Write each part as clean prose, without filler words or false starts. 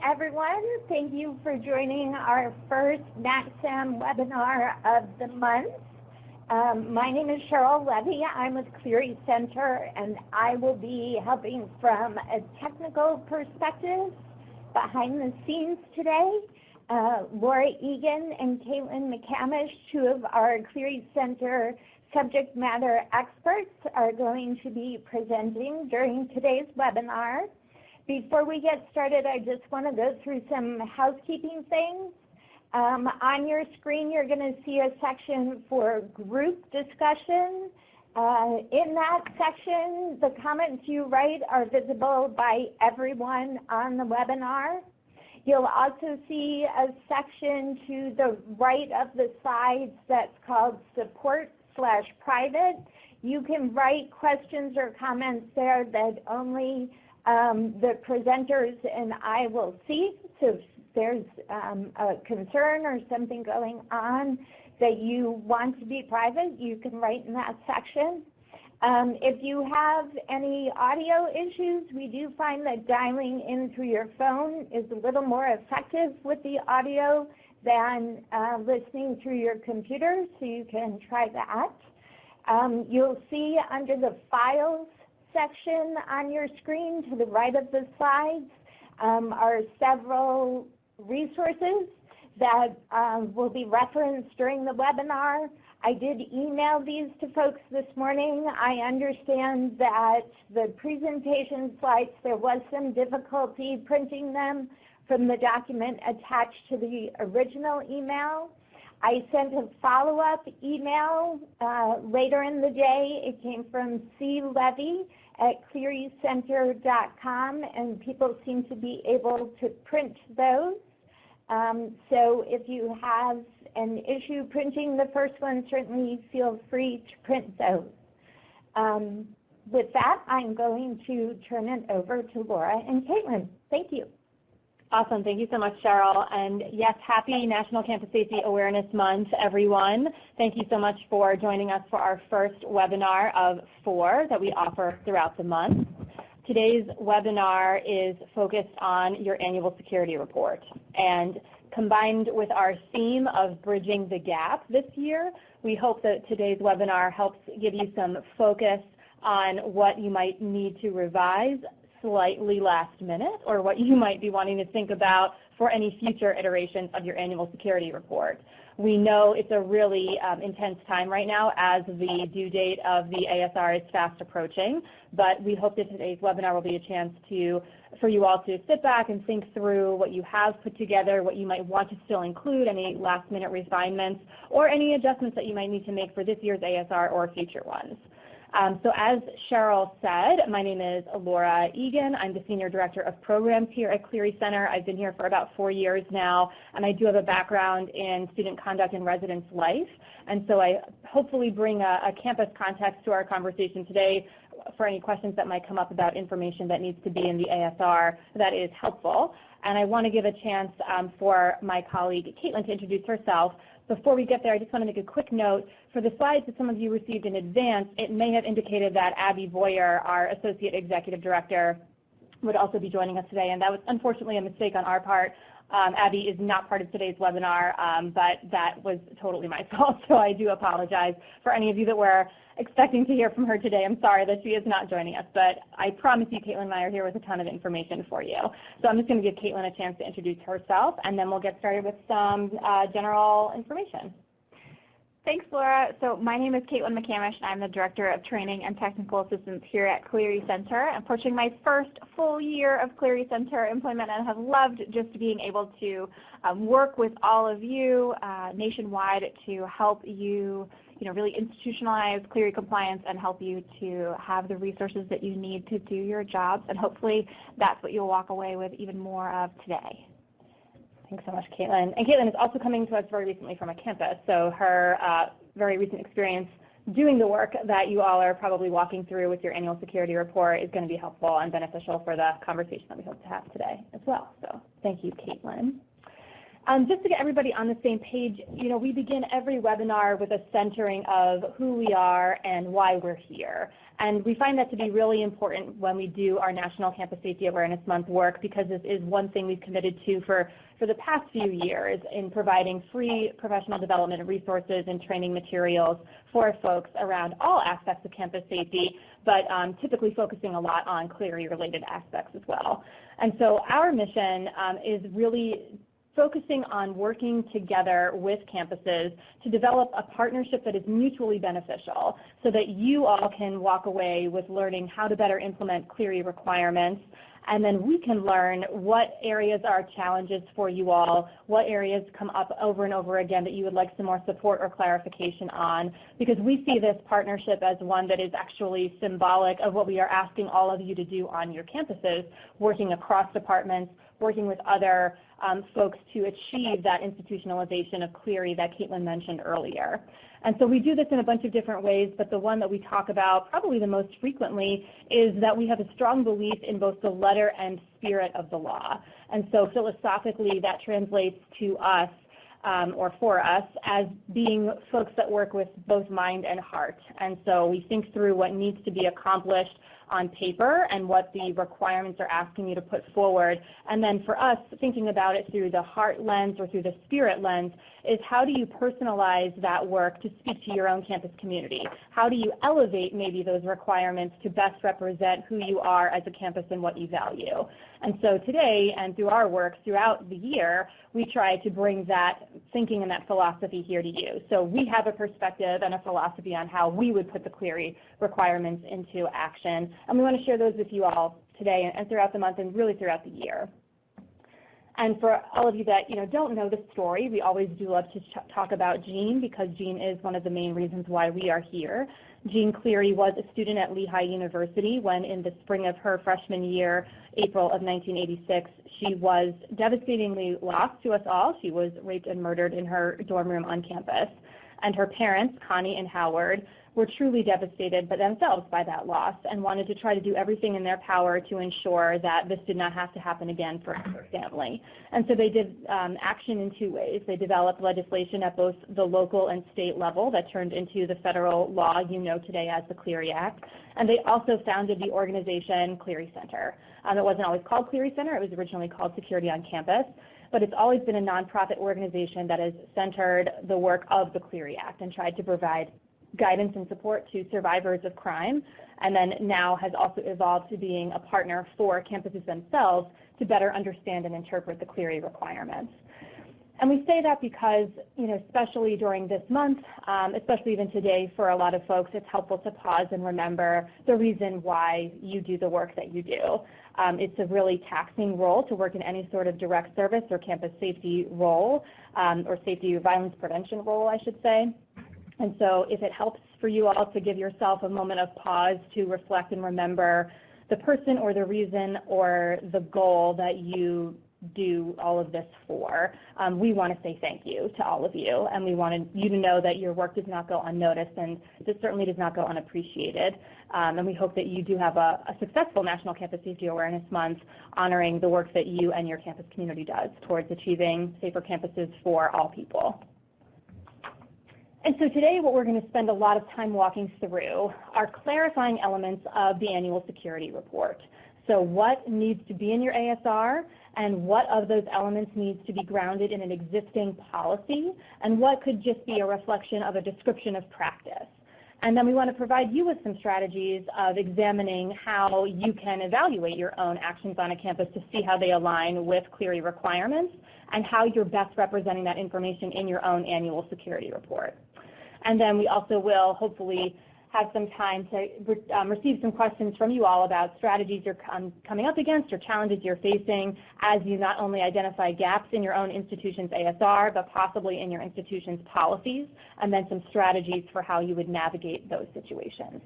Everyone, thank you for joining our first NACSAM webinar of the month. My name is Cheryl Levy. I'm with Clery Center, and I will be helping from a technical perspective behind the scenes today. Laura Egan and Caitlin McCamish, two of our Clery Center subject matter experts, are going to be presenting during today's webinar. Before we get started, I just want to go through some housekeeping things. On your screen, you're going to see a section for group discussion. In that section, the comments you write are visible by everyone on the webinar. You'll also see a section to the right of the slides that's called support/private. You can write questions or comments there that only the presenters and I will see. So if there's a concern or something going on that you want to be private, you can write in that section. If you have any audio issues, we do find that dialing in through your phone is a little more effective with the audio than listening through your computer, so you can try that. You'll see under the Files section on your screen to the right of the slides are several resources that will be referenced during the webinar. I did email these to folks this morning. I understand that the presentation slides, there was some difficulty printing them from the document attached to the original email. I sent a follow-up email later in the day. It came from clevy@clerycenter.com, and people seem to be able to print those. So if you have an issue printing the first one, certainly feel free to print those. With that, I'm going to turn it over to Laura and Caitlin. Thank you. Awesome. Thank you so much, Cheryl. And yes, happy National Campus Safety Awareness Month, everyone. Thank you so much for joining us for our first webinar of 4 that we offer throughout the month. Today's webinar is focused on your annual security report. And combined with our theme of bridging the gap this year, we hope that today's webinar helps give you some focus on what you might need to revise slightly last minute, or what you might be wanting to think about for any future iterations of your annual security report. We know it's a really intense time right now as the due date of the ASR is fast approaching, but we hope that today's webinar will be a chance for you all to sit back and think through what you have put together, what you might want to still include, any last minute refinements, or any adjustments that you might need to make for this year's ASR or future ones. So as Cheryl said, my name is Laura Egan. I'm the Senior Director of Programs here at Clery Center. I've been here for about 4 years now, and I do have a background in student conduct and residence life. And so I hopefully bring a campus context to our conversation today for any questions that might come up about information that needs to be in the ASR that is helpful. And I want to give a chance for my colleague Caitlin to introduce herself. Before we get there, I just want to make a quick note. For the slides that some of you received in advance, it may have indicated that Abby Boyer, our Associate Executive Director, would also be joining us today, and that was unfortunately a mistake on our part. Abby is not part of today's webinar, but that was totally my fault, so I do apologize. For any of you that were expecting to hear from her today, I'm sorry that she is not joining us, but I promise you Caitlin and I are here with a ton of information for you. So I'm just going to give Caitlin a chance to introduce herself, and then we'll get started with some general information. Thanks, Laura. So my name is Caitlin McCamish, and I'm the Director of Training and Technical Assistance here at Clery Center. I'm approaching my first full year of Clery Center employment, and have loved just being able to work with all of you nationwide to help you, really institutionalize Clery compliance and help you to have the resources that you need to do your jobs. And hopefully that's what you'll walk away with even more of today. Thanks so much, Caitlin. And Caitlin is also coming to us very recently from a campus, so her very recent experience doing the work that you all are probably walking through with your annual security report is going to be helpful and beneficial for the conversation that we hope to have today as well. So thank you, Caitlin. Just to get everybody on the same page, we begin every webinar with a centering of who we are and why we're here. And we find that to be really important when we do our National Campus Safety Awareness Month work, because this is one thing we've committed to for the past few years in providing free professional development resources and training materials for folks around all aspects of campus safety, but typically focusing a lot on Clery-related aspects as well. And so our mission is really focusing on working together with campuses to develop a partnership that is mutually beneficial so that you all can walk away with learning how to better implement Clery requirements, and then we can learn what areas are challenges for you all, what areas come up over and over again that you would like some more support or clarification on, because we see this partnership as one that is actually symbolic of what we are asking all of you to do on your campuses, working across departments, working with other folks to achieve that institutionalization of Clery that Caitlin mentioned earlier. And so we do this in a bunch of different ways, but the one that we talk about probably the most frequently is that we have a strong belief in both the letter and spirit of the law. And so philosophically, that translates to us, or for us, as being folks that work with both mind and heart. And so we think through what needs to be accomplished on paper and what the requirements are asking you to put forward. And then for us, thinking about it through the heart lens or through the spirit lens is how do you personalize that work to speak to your own campus community? How do you elevate maybe those requirements to best represent who you are as a campus and what you value? And so today and through our work throughout the year, we try to bring that thinking and that philosophy here to you. So we have a perspective and a philosophy on how we would put the Clery requirements into action. And we want to share those with you all today and throughout the month and really throughout the year. And for all of you that don't know the story, we always do love to talk about Jean, because Jean is one of the main reasons why we are here. Jean Clery was a student at Lehigh University when in the spring of her freshman year, April of 1986, she was devastatingly lost to us all. She was raped and murdered in her dorm room on campus. And her parents, Connie and Howard, were truly devastated themselves by that loss and wanted to try to do everything in their power to ensure that this did not have to happen again for her family. And so they did action in two ways. They developed legislation at both the local and state level that turned into the federal law you know today as the Clery Act. And they also founded the organization Clery Center. It wasn't always called Clery Center. It was originally called Security on Campus. But it's always been a nonprofit organization that has centered the work of the Clery Act and tried to provide guidance and support to survivors of crime, and then now has also evolved to being a partner for campuses themselves to better understand and interpret the Clery requirements. And we say that because, especially during this month, especially even today for a lot of folks, it's helpful to pause and remember the reason why you do the work that you do. It's a really taxing role to work in any sort of direct service or campus safety role, or safety or violence prevention role, I should say. And so if it helps for you all to give yourself a moment of pause to reflect and remember the person or the reason or the goal that you do all of this for, we want to say thank you to all of you, and we want you to know that your work does not go unnoticed, and this certainly does not go unappreciated. And we hope that you do have a successful National Campus Safety Awareness Month honoring the work that you and your campus community does towards achieving safer campuses for all people. And so today what we're going to spend a lot of time walking through are clarifying elements of the annual security report. So what needs to be in your ASR, and what of those elements needs to be grounded in an existing policy, and what could just be a reflection of a description of practice. And then we want to provide you with some strategies of examining how you can evaluate your own actions on a campus to see how they align with Clery requirements and how you're best representing that information in your own annual security report. And then we also will hopefully have some time to receive some questions from you all about strategies you're coming up against or challenges you're facing as you not only identify gaps in your own institution's ASR, but possibly in your institution's policies, and then some strategies for how you would navigate those situations.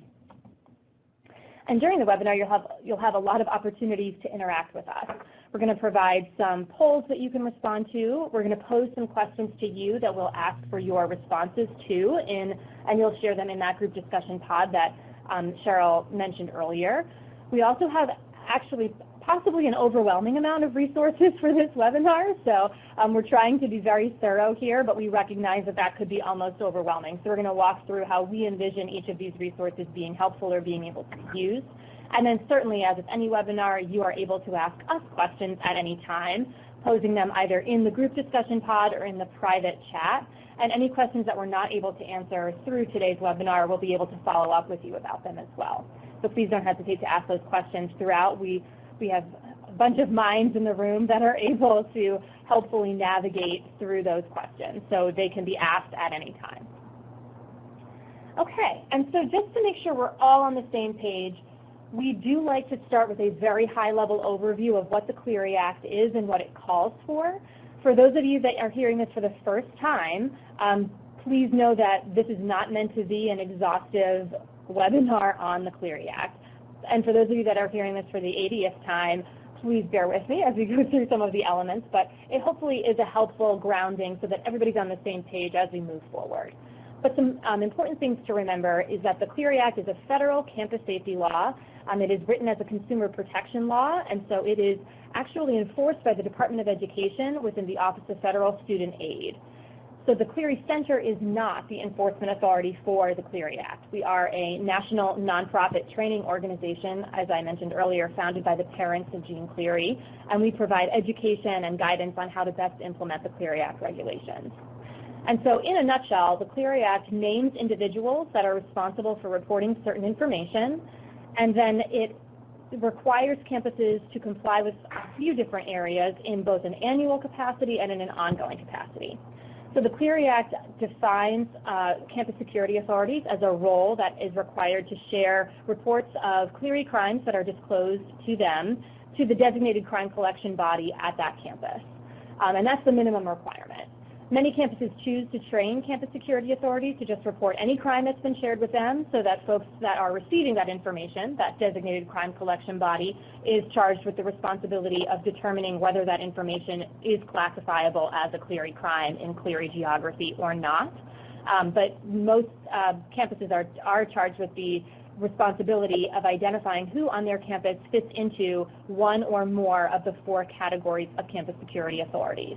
And during the webinar, you'll have a lot of opportunities to interact with us. We're going to provide some polls that you can respond to. We're going to pose some questions to you that we'll ask for your responses to, and you'll share them in that group discussion pod that Cheryl mentioned earlier. We also have actually possibly an overwhelming amount of resources for this webinar, so we're trying to be very thorough here, but we recognize that that could be almost overwhelming. So we're going to walk through how we envision each of these resources being helpful or being able to be used. And then certainly, as with any webinar, you are able to ask us questions at any time, posing them either in the group discussion pod or in the private chat. And any questions that we're not able to answer through today's webinar, we'll be able to follow up with you about them as well. So please don't hesitate to ask those questions throughout. We have a bunch of minds in the room that are able to helpfully navigate through those questions, so they can be asked at any time. Okay, and so just to make sure we're all on the same page, we do like to start with a very high-level overview of what the Clery Act is and what it calls for. For those of you that are hearing this for the first time, please know that this is not meant to be an exhaustive webinar on the Clery Act. And for those of you that are hearing this for the 80th time, please bear with me as we go through some of the elements, but it hopefully is a helpful grounding so that everybody's on the same page as we move forward. But some important things to remember is that the Clery Act is a federal campus safety law. It is written as a consumer protection law, and so it is actually enforced by the Department of Education within the Office of Federal Student Aid. So the Clery Center is not the enforcement authority for the Clery Act. We are a national nonprofit training organization, as I mentioned earlier, founded by the parents of Jean Clery, and we provide education and guidance on how to best implement the Clery Act regulations. And so in a nutshell, the Clery Act names individuals that are responsible for reporting certain information, and then it requires campuses to comply with a few different areas in both an annual capacity and in an ongoing capacity. So the Clery Act defines campus security authorities as a role that is required to share reports of Clery crimes that are disclosed to them to the designated crime collection body at that campus. And that's the minimum requirement. Many campuses choose to train campus security authorities to just report any crime that's been shared with them so that folks that are receiving that information, that designated crime collection body, is charged with the responsibility of determining whether that information is classifiable as a Clery crime in Clery geography or not. But most campuses are charged with the responsibility of identifying who on their campus fits into one or more of the 4 categories of campus security authorities.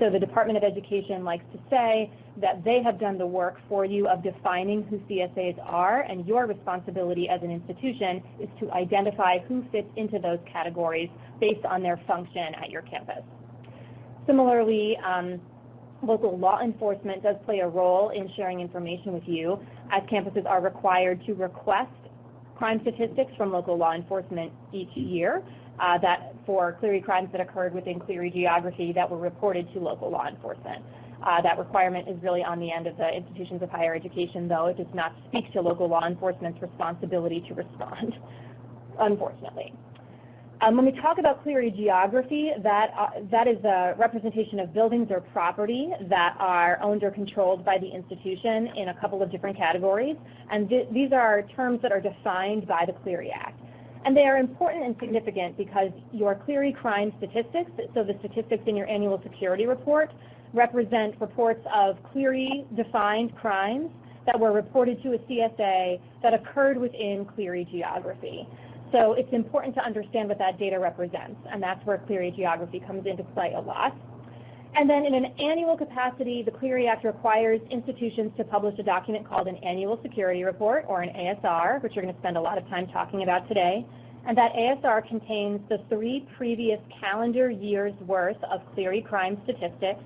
So the Department of Education likes to say that they have done the work for you of defining who CSAs are, and your responsibility as an institution is to identify who fits into those categories based on their function at your campus. Similarly, local law enforcement does play a role in sharing information with you, as campuses are required to request crime statistics from local law enforcement each year. That for Clery crimes that occurred within Clery geography that were reported to local law enforcement. That requirement is really on the end of the institutions of higher education, though it does not speak to local law enforcement's responsibility to respond, unfortunately. When we talk about Clery geography, that is a representation of buildings or property that are owned or controlled by the institution in a couple of different categories, and these are terms that are defined by the Clery Act. And they are important and significant because your Clery crime statistics, so the statistics in your annual security report, represent reports of Clery-defined crimes that were reported to a CSA that occurred within Clery geography. So it's important to understand what that data represents, and that's where Clery geography comes into play a lot. And then in an annual capacity, the Clery Act requires institutions to publish a document called an Annual Security Report, or an ASR, which we're going to spend a lot of time talking about today. And that ASR contains the 3 previous calendar years' worth of Clery crime statistics,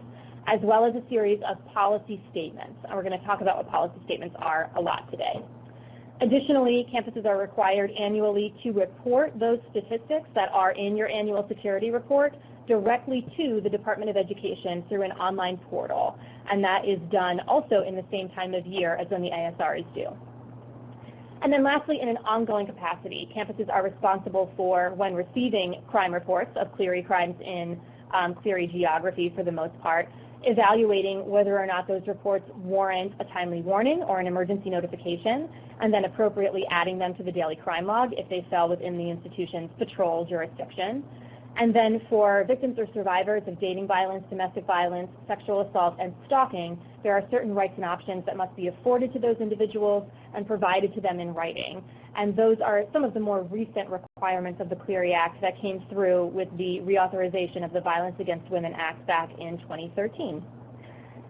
as well as a series of policy statements. And we're going to talk about what policy statements are a lot today. Additionally, campuses are required annually to report those statistics that are in your annual security report directly to the Department of Education through an online portal. And that is done also in the same time of year as when the ASR is due. And then lastly, in an ongoing capacity, campuses are responsible for, when receiving crime reports of Clery crimes in Clery geography for the most part, evaluating whether or not those reports warrant a timely warning or an emergency notification, and then appropriately adding them to the daily crime log if they fell within the institution's patrol jurisdiction. And then for victims or survivors of dating violence, domestic violence, sexual assault, and stalking, there are certain rights and options that must be afforded to those individuals and provided to them in writing. And those are some of the more recent requirements requirements of the Clery Act that came through with the reauthorization of the Violence Against Women Act back in 2013.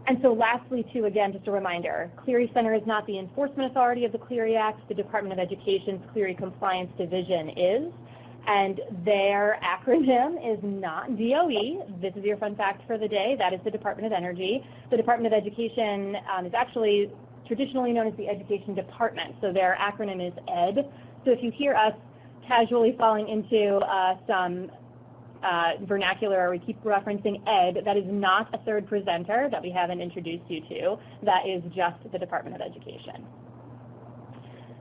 And so lastly, too, again, just a reminder, Clery Center is not the enforcement authority of the Clery Act. The Department of Education's Clery Compliance Division is, and their acronym is not DOE. This is your fun fact for the day. That is the Department of Energy. The Department of Education is actually traditionally known as the Education Department, so their acronym is ED. So if you hear us casually falling into some vernacular, or we keep referencing ED, that is not a third presenter that we haven't introduced you to. That is just the Department of Education.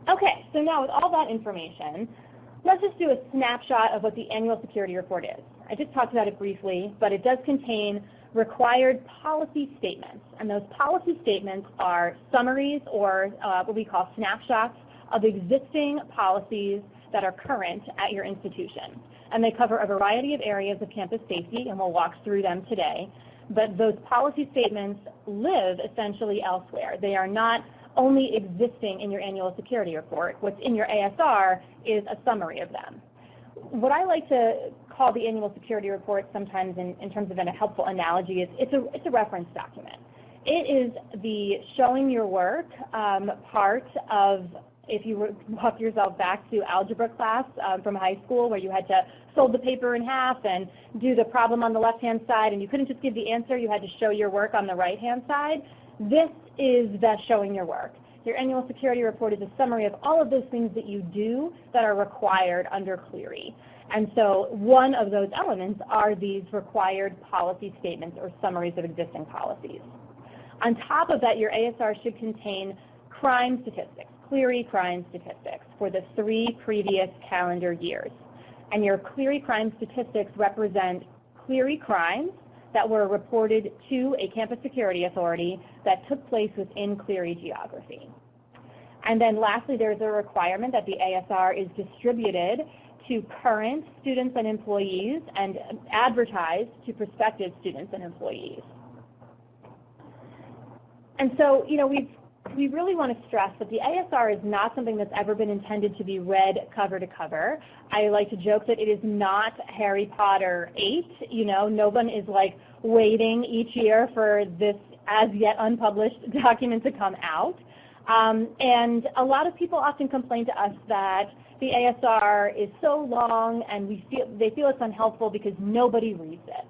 Okay, so now with all that information, let's just do a snapshot of what the annual security report is. I just talked about it briefly, but it does contain required policy statements. And those policy statements are summaries, or what we call snapshots of existing policies that are current at your institution. And they cover a variety of areas of campus safety, and we'll walk through them today. But those policy statements live essentially elsewhere. They are not only existing in your annual security report. What's in your ASR is a summary of them. What I like to call the annual security report sometimes in terms of a helpful analogy is it's a reference document. It is the showing your work part of, if you walk yourself back to algebra class from high school, where you had to fold the paper in half and do the problem on the left-hand side, and you couldn't just give the answer, you had to show your work on the right-hand side. This is the showing your work. Your annual security report is a summary of all of those things that you do that are required under Clery. And so one of those elements are these required policy statements or summaries of existing policies. On top of that, your ASR should contain crime statistics, Clery crime statistics for the 3 previous calendar years. And your Clery crime statistics represent Clery crimes that were reported to a campus security authority that took place within Clery geography. And then lastly, there's a requirement that the ASR is distributed to current students and employees and advertised to prospective students and employees. And so, you know, we really want to stress that the ASR is not something that's ever been intended to be read cover to cover. I like to joke that it is not Harry Potter 8. You know, no one is like waiting each year for this as yet unpublished document to come out. And a lot of people often complain to us that the ASR is so long and they feel it's unhelpful because nobody reads it.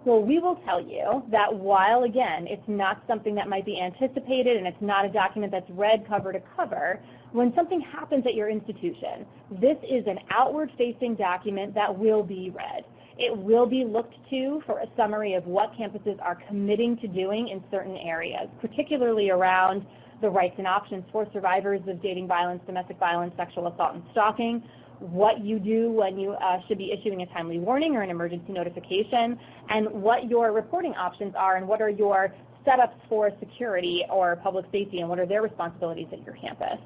Well, we will tell you that while, again, it's not something that might be anticipated and it's not a document that's read cover to cover, when something happens at your institution, this is an outward-facing document that will be read. It will be looked to for a summary of what campuses are committing to doing in certain areas, particularly around the rights and options for survivors of dating violence, domestic violence, sexual assault, and stalking, what you do when you should be issuing a timely warning or an emergency notification, and what your reporting options are, and what are your setups for security or public safety, and what are their responsibilities at your campus.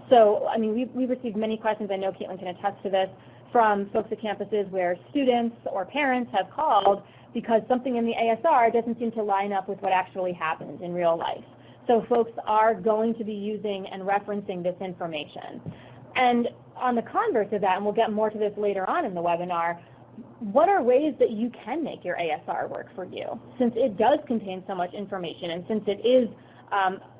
So, I mean, we've received many questions, I know Caitlin can attest to this, from folks at campuses where students or parents have called because something in the ASR doesn't seem to line up with what actually happens in real life. So folks are going to be using and referencing this information. And on the converse of that, and we'll get more to this later on in the webinar, what are ways that you can make your ASR work for you? Since it does contain so much information, and since it is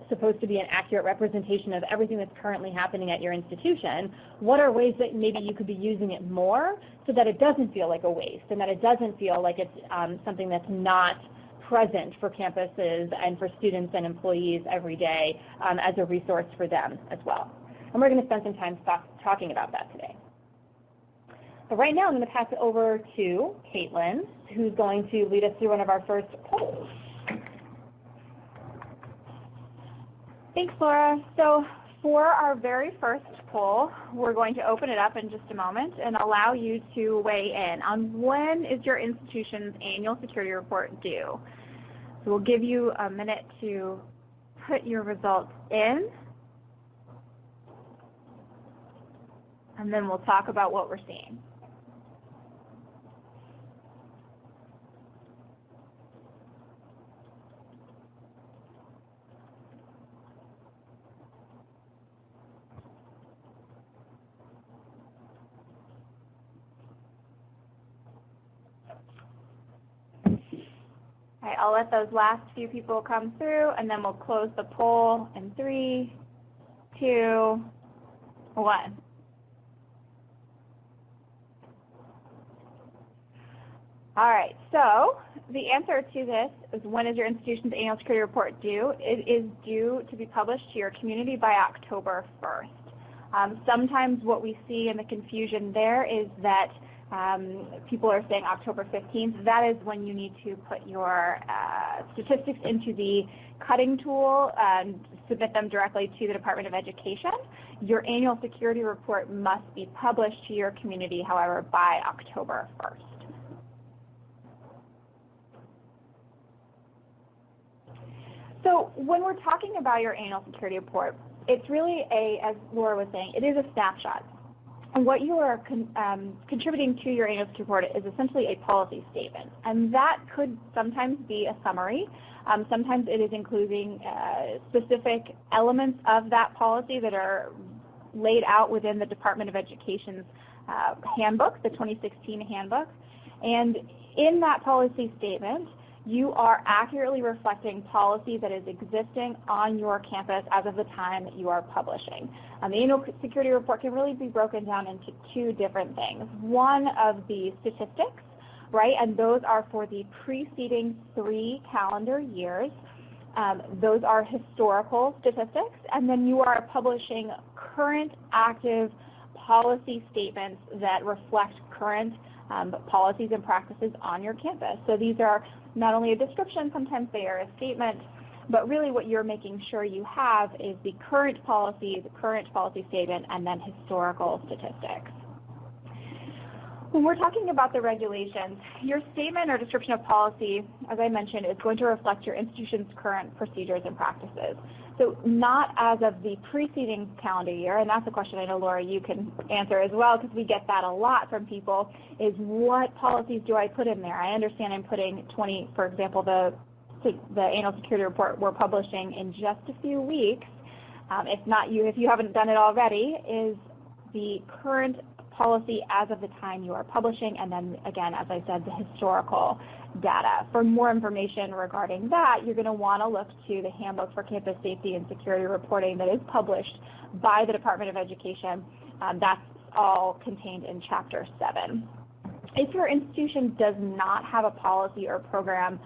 supposed to be an accurate representation of everything that's currently happening at your institution, what are ways that maybe you could be using it more so that it doesn't feel like a waste and that it doesn't feel like it's something that's not present for campuses and for students and employees every day as a resource for them as well. And we're going to spend some time talking about that today. But right now I'm going to pass it over to Caitlin, who's going to lead us through one of our first polls. Thanks, Laura. So for our very first poll, we're going to open it up in just a moment and allow you to weigh in on when is your institution's annual security report due. So we'll give you a minute to put your results in, and then we'll talk about what we're seeing. All right, I'll let those last few people come through, and then we'll close the poll in 3, 2, 1. All right, so the answer to this is, when is your institution's annual security report due? It is due to be published to your community by October 1st. Sometimes what we see in the confusion there is that people are saying October 15th. That is when you need to put your statistics into the cutting tool and submit them directly to the Department of Education. Your annual security report must be published to your community, however, by October 1st. So when we're talking about your annual security report, it's really as Laura was saying, it is a snapshot. And what you are contributing to your annual security report is essentially a policy statement. And that could sometimes be a summary. Sometimes it is including specific elements of that policy that are laid out within the Department of Education's handbook, the 2016 handbook. And in that policy statement, you are accurately reflecting policy that is existing on your campus as of the time that you are publishing. The annual security report can really be broken down into 2 different things. One of the statistics, right, and those are for the preceding 3 calendar years. Those are historical statistics, and then you are publishing current active policy statements that reflect current policies and practices on your campus. So these are not only a description, sometimes they are a statement, but really what you're making sure you have is the current policy, the current policy statement, and then historical statistics. When we're talking about the regulations, your statement or description of policy, as I mentioned, is going to reflect your institution's current procedures and practices. So not as of the preceding calendar year, and that's a question I know, Laura, you can answer as well, because we get that a lot from people, is what policies do I put in there? I understand I'm putting 20, for example, the annual security report we're publishing in just a few weeks. If you haven't done it already, is the current policy as of the time you are publishing, and then again, as I said, the historical data. For more information regarding that, you're going to want to look to the Handbook for Campus Safety and Security Reporting that is published by the Department of Education. That's all contained in Chapter 7. If your institution does not have a policy or program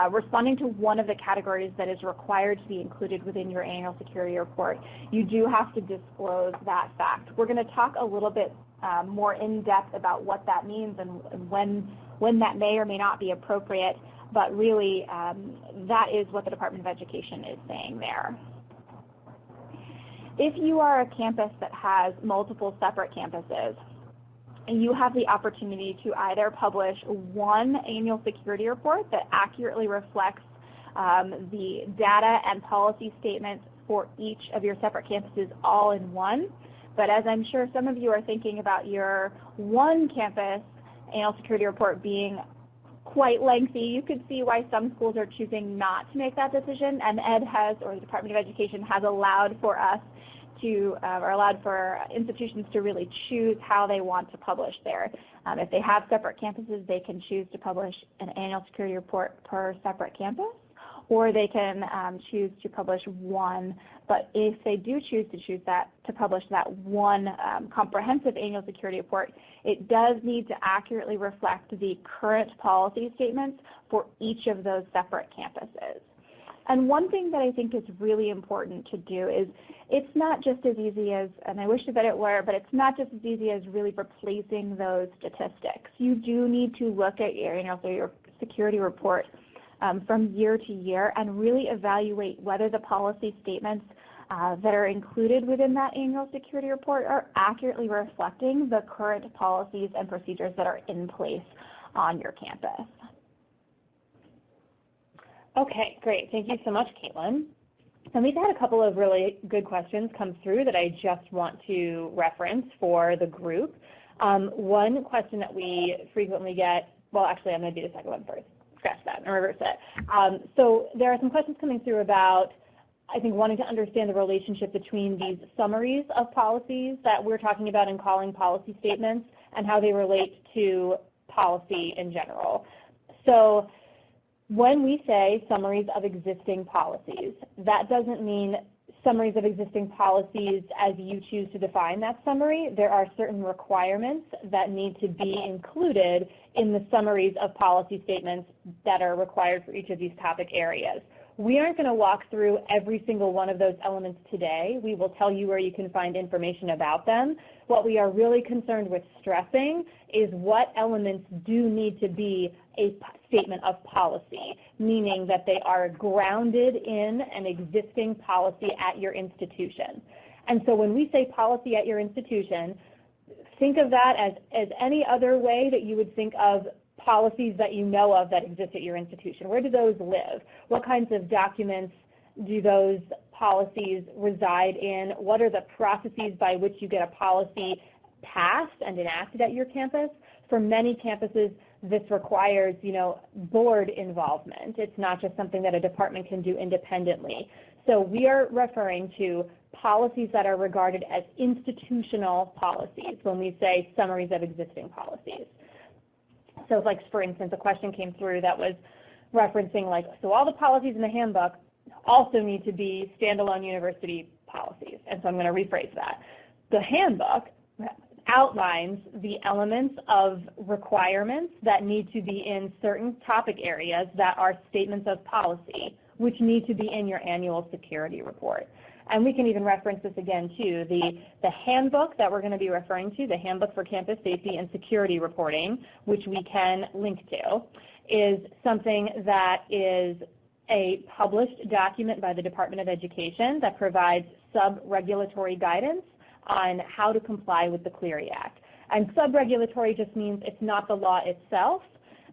responding to one of the categories that is required to be included within your annual security report, you do have to disclose that fact. We're going to talk a little bit more in depth about what that means and when that may or may not be appropriate, but really that is what the Department of Education is saying there. If you are a campus that has multiple separate campuses, you have the opportunity to either publish one annual security report that accurately reflects the data and policy statements for each of your separate campuses all in one. But as I'm sure some of you are thinking about your one campus annual security report being quite lengthy, you could see why some schools are choosing not to make that decision, and Ed has, or the Department of Education has allowed for us to, or allowed for institutions to really choose how they want to publish there. If they have separate campuses, they can choose to publish an annual security report per separate campus, or they can choose to publish one. But if they do choose to publish that one comprehensive annual security report, it does need to accurately reflect the current policy statements for each of those separate campuses. And one thing that I think is really important to do is it's not just as easy as, and I wish that it were, but it's not just as easy as really replacing those statistics. You do need to look at your security report from year to year and really evaluate whether the policy statements that are included within that annual security report are accurately reflecting the current policies and procedures that are in place on your campus. Okay, great. Thank you so much, Caitlin. And we've had a couple of really good questions come through that I just want to reference for the group. One question that we frequently get, well, actually, I'm going to do the second one first. Scratch that and reverse it. So there are some questions coming through about, I think, wanting to understand the relationship between these summaries of policies that we're talking about and calling policy statements, and how they relate to policy in general. So When we say summaries of existing policies, that doesn't mean summaries of existing policies as you choose to define that summary. There are certain requirements that need to be included in the summaries of policy statements that are required for each of these topic areas. We aren't going to walk through every single one of those elements today. We will tell you where you can find information about them. What we are really concerned with stressing is what elements do need to be a statement of policy, meaning that they are grounded in an existing policy at your institution. And so when we say policy at your institution, think of that as any other way that you would think of policies that you know of that exist at your institution. Where do those live? What kinds of documents do those policies reside in? What are the processes by which you get a policy passed and enacted at your campus? For many campuses, this requires, board involvement. It's not just something that a department can do independently. So we are referring to policies that are regarded as institutional policies when we say summaries of existing policies. So like, for instance, a question came through that was referencing so all the policies in the handbook also need to be standalone university policies. And so I'm going to rephrase that. The handbook outlines the elements of requirements that need to be in certain topic areas that are statements of policy, which need to be in your annual security report. And we can even reference this again too. The handbook that we're going to be referring to, the Handbook for Campus Safety and Security Reporting, which we can link to, is something that is a published document by the Department of Education that provides sub-regulatory guidance on how to comply with the Clery Act. And sub-regulatory just means it's not the law itself,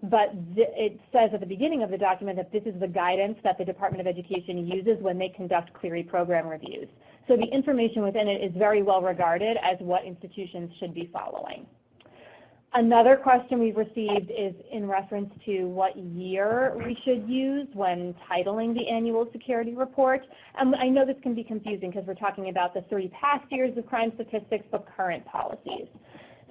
but it says at the beginning of the document that this is the guidance that the Department of Education uses when they conduct Clery program reviews. So the information within it is very well regarded as what institutions should be following. Another question we've received is in reference to what year we should use when titling the annual security report. I know this can be confusing because we're talking about the 3 past years of crime statistics, but current policies.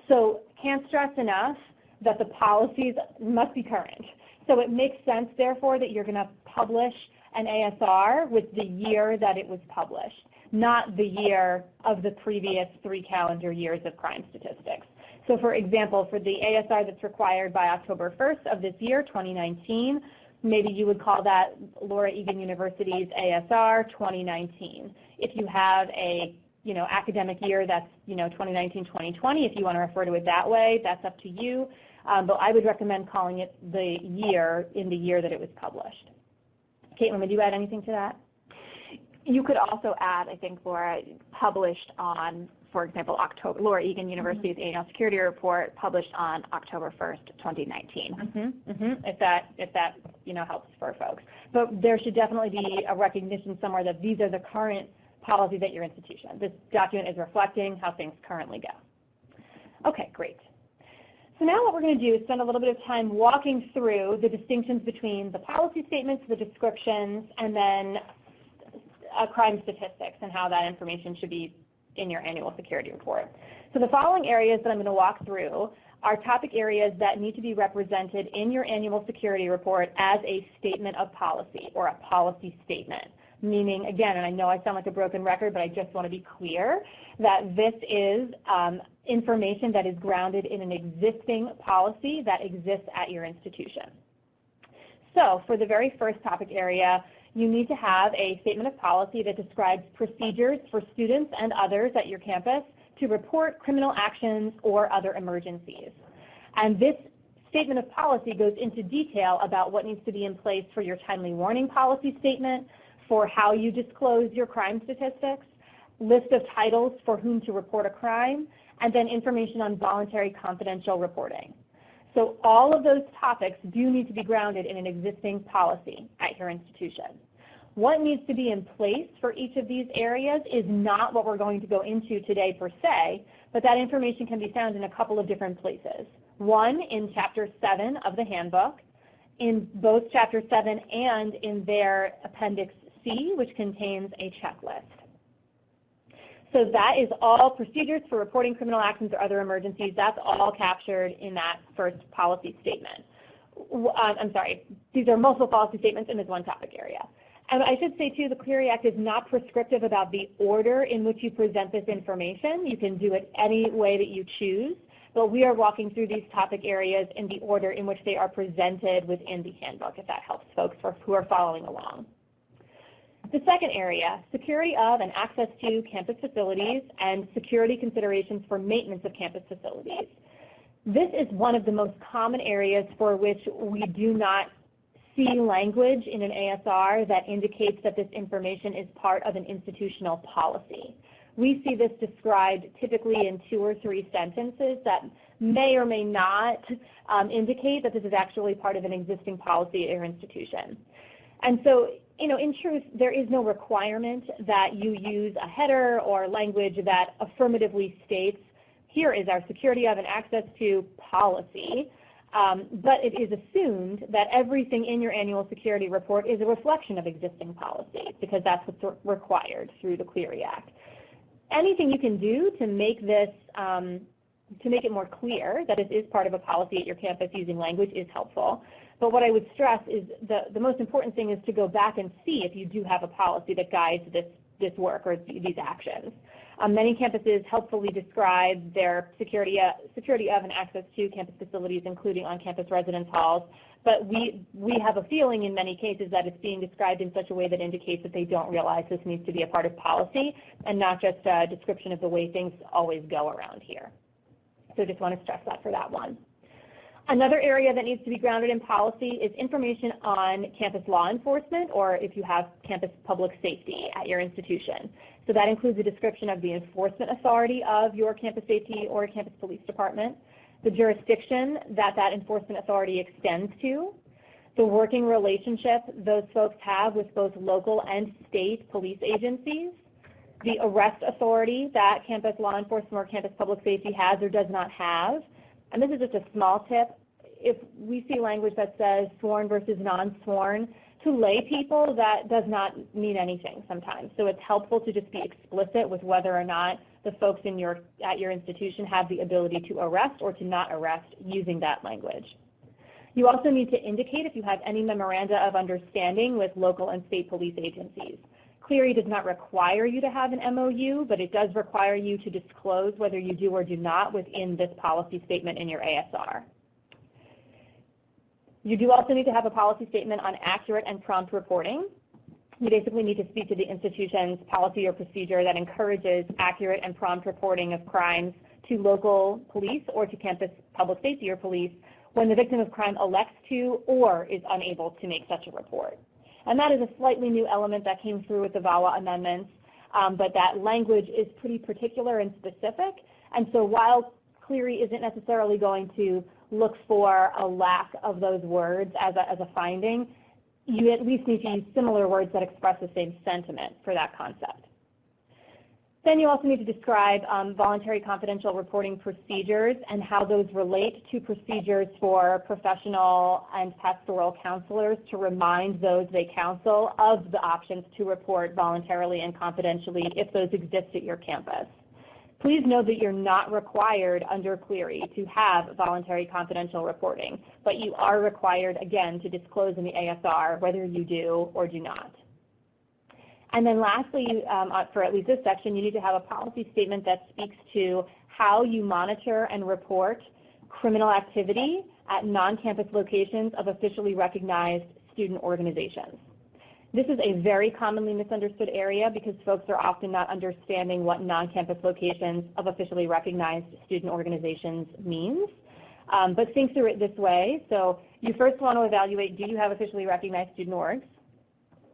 So can't stress enough that the policies must be current. So it makes sense, therefore, that you're going to publish an ASR with the year that it was published, not the year of the previous 3 calendar years of crime statistics. So for example, for the ASR that's required by October 1st of this year, 2019, maybe you would call that Laura Egan University's ASR 2019. If you have a academic year that's 2019-2020, if you want to refer to it that way, that's up to you. But I would recommend calling it the year in the year that it was published. Caitlin, would you add anything to that? You could also add, I think, Laura, published on, for example, Laura Egan University's annual security report published on October 1st, 2019. If that helps for folks. But there should definitely be a recognition somewhere that these are the current policies at your institution. This document is reflecting how things currently go. Okay, great. So now what we're going to do is spend a little bit of time walking through the distinctions between the policy statements, the descriptions, and then crime statistics and how that information should be in your annual security report. So the following areas that I'm going to walk through are topic areas that need to be represented in your annual security report as a statement of policy or a policy statement. Meaning, again, and I know I sound like a broken record, but I just want to be clear that this is information that is grounded in an existing policy that exists at your institution. So for the very first topic area, you need to have a statement of policy that describes procedures for students and others at your campus to report criminal actions or other emergencies. And this statement of policy goes into detail about what needs to be in place for your timely warning policy statement, for how you disclose your crime statistics, list of titles for whom to report a crime, and then information on voluntary confidential reporting. So all of those topics do need to be grounded in an existing policy at your institution. What needs to be in place for each of these areas is not what we're going to go into today per se, but that information can be found in a couple of different places. One, in Chapter 7 of the handbook, in both Chapter 7 and in their Appendix C, which contains a checklist. So that is all procedures for reporting criminal actions or other emergencies. That's all captured in that first policy statement. these are multiple policy statements in this one topic area. And I should say, too, the Clery Act is not prescriptive about the order in which you present this information. You can do it any way that you choose, but we are walking through these topic areas in the order in which they are presented within the handbook, if that helps folks who are following along. The second area, security of and access to campus facilities and security considerations for maintenance of campus facilities. This is one of the most common areas for which we do not see language in an ASR that indicates that this information is part of an institutional policy. We see this described typically in 2 or 3 sentences that may or may not indicate that this is actually part of an existing policy at your institution. And so, in truth, there is no requirement that you use a header or language that affirmatively states, here is our security of and access to policy. But it is assumed that everything in your annual security report is a reflection of existing policy, because that's what's required through the Clery Act. Anything you can do to make this, to make it more clear that it is part of a policy at your campus using language is helpful. But what I would stress is the most important thing is to go back and see if you do have a policy that guides this work or these actions. Many campuses helpfully describe their security of and access to campus facilities, including on-campus residence halls, but we have a feeling in many cases that it's being described in such a way that indicates that they don't realize this needs to be a part of policy and not just a description of the way things always go around here. So just want to stress that for that one. Another area that needs to be grounded in policy is information on campus law enforcement, or if you have campus public safety at your institution. So that includes a description of the enforcement authority of your campus safety or campus police department, the jurisdiction that enforcement authority extends to, the working relationship those folks have with both local and state police agencies, the arrest authority that campus law enforcement or campus public safety has or does not have. And this is just a small tip. If we see language that says sworn versus non-sworn, to lay people, that does not mean anything sometimes. So it's helpful to just be explicit with whether or not the folks at your institution have the ability to arrest or to not arrest using that language. You also need to indicate if you have any memoranda of understanding with local and state police agencies. Clery does not require you to have an MOU, but it does require you to disclose whether you do or do not within this policy statement in your ASR. You do also need to have a policy statement on accurate and prompt reporting. You basically need to speak to the institution's policy or procedure that encourages accurate and prompt reporting of crimes to local police or to campus public safety or police when the victim of crime elects to or is unable to make such a report. And that is a slightly new element that came through with the VAWA amendments, but that language is pretty particular and specific. And so while Clery isn't necessarily going to look for a lack of those words as a finding, you at least need to use similar words that express the same sentiment for that concept. Then you also need to describe voluntary confidential reporting procedures and how those relate to procedures for professional and pastoral counselors to remind those they counsel of the options to report voluntarily and confidentially if those exist at your campus. Please know that you're not required under Clery to have voluntary confidential reporting, but you are required, again, to disclose in the ASR whether you do or do not. And then lastly, for at least this section, you need to have a policy statement that speaks to how you monitor and report criminal activity at non-campus locations of officially recognized student organizations. This is a very commonly misunderstood area because folks are often not understanding what non-campus locations of officially recognized student organizations means. But think through it this way. So you first want to evaluate, do you have officially recognized student orgs?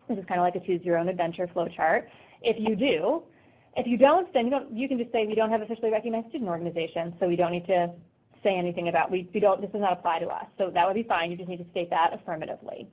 This is kind of like a choose your own adventure flow chart. If you do, if you don't, then you can just say we don't have officially recognized student organizations, so we don't need to say anything about, this does not apply to us. So that would be fine. You just need to state that affirmatively.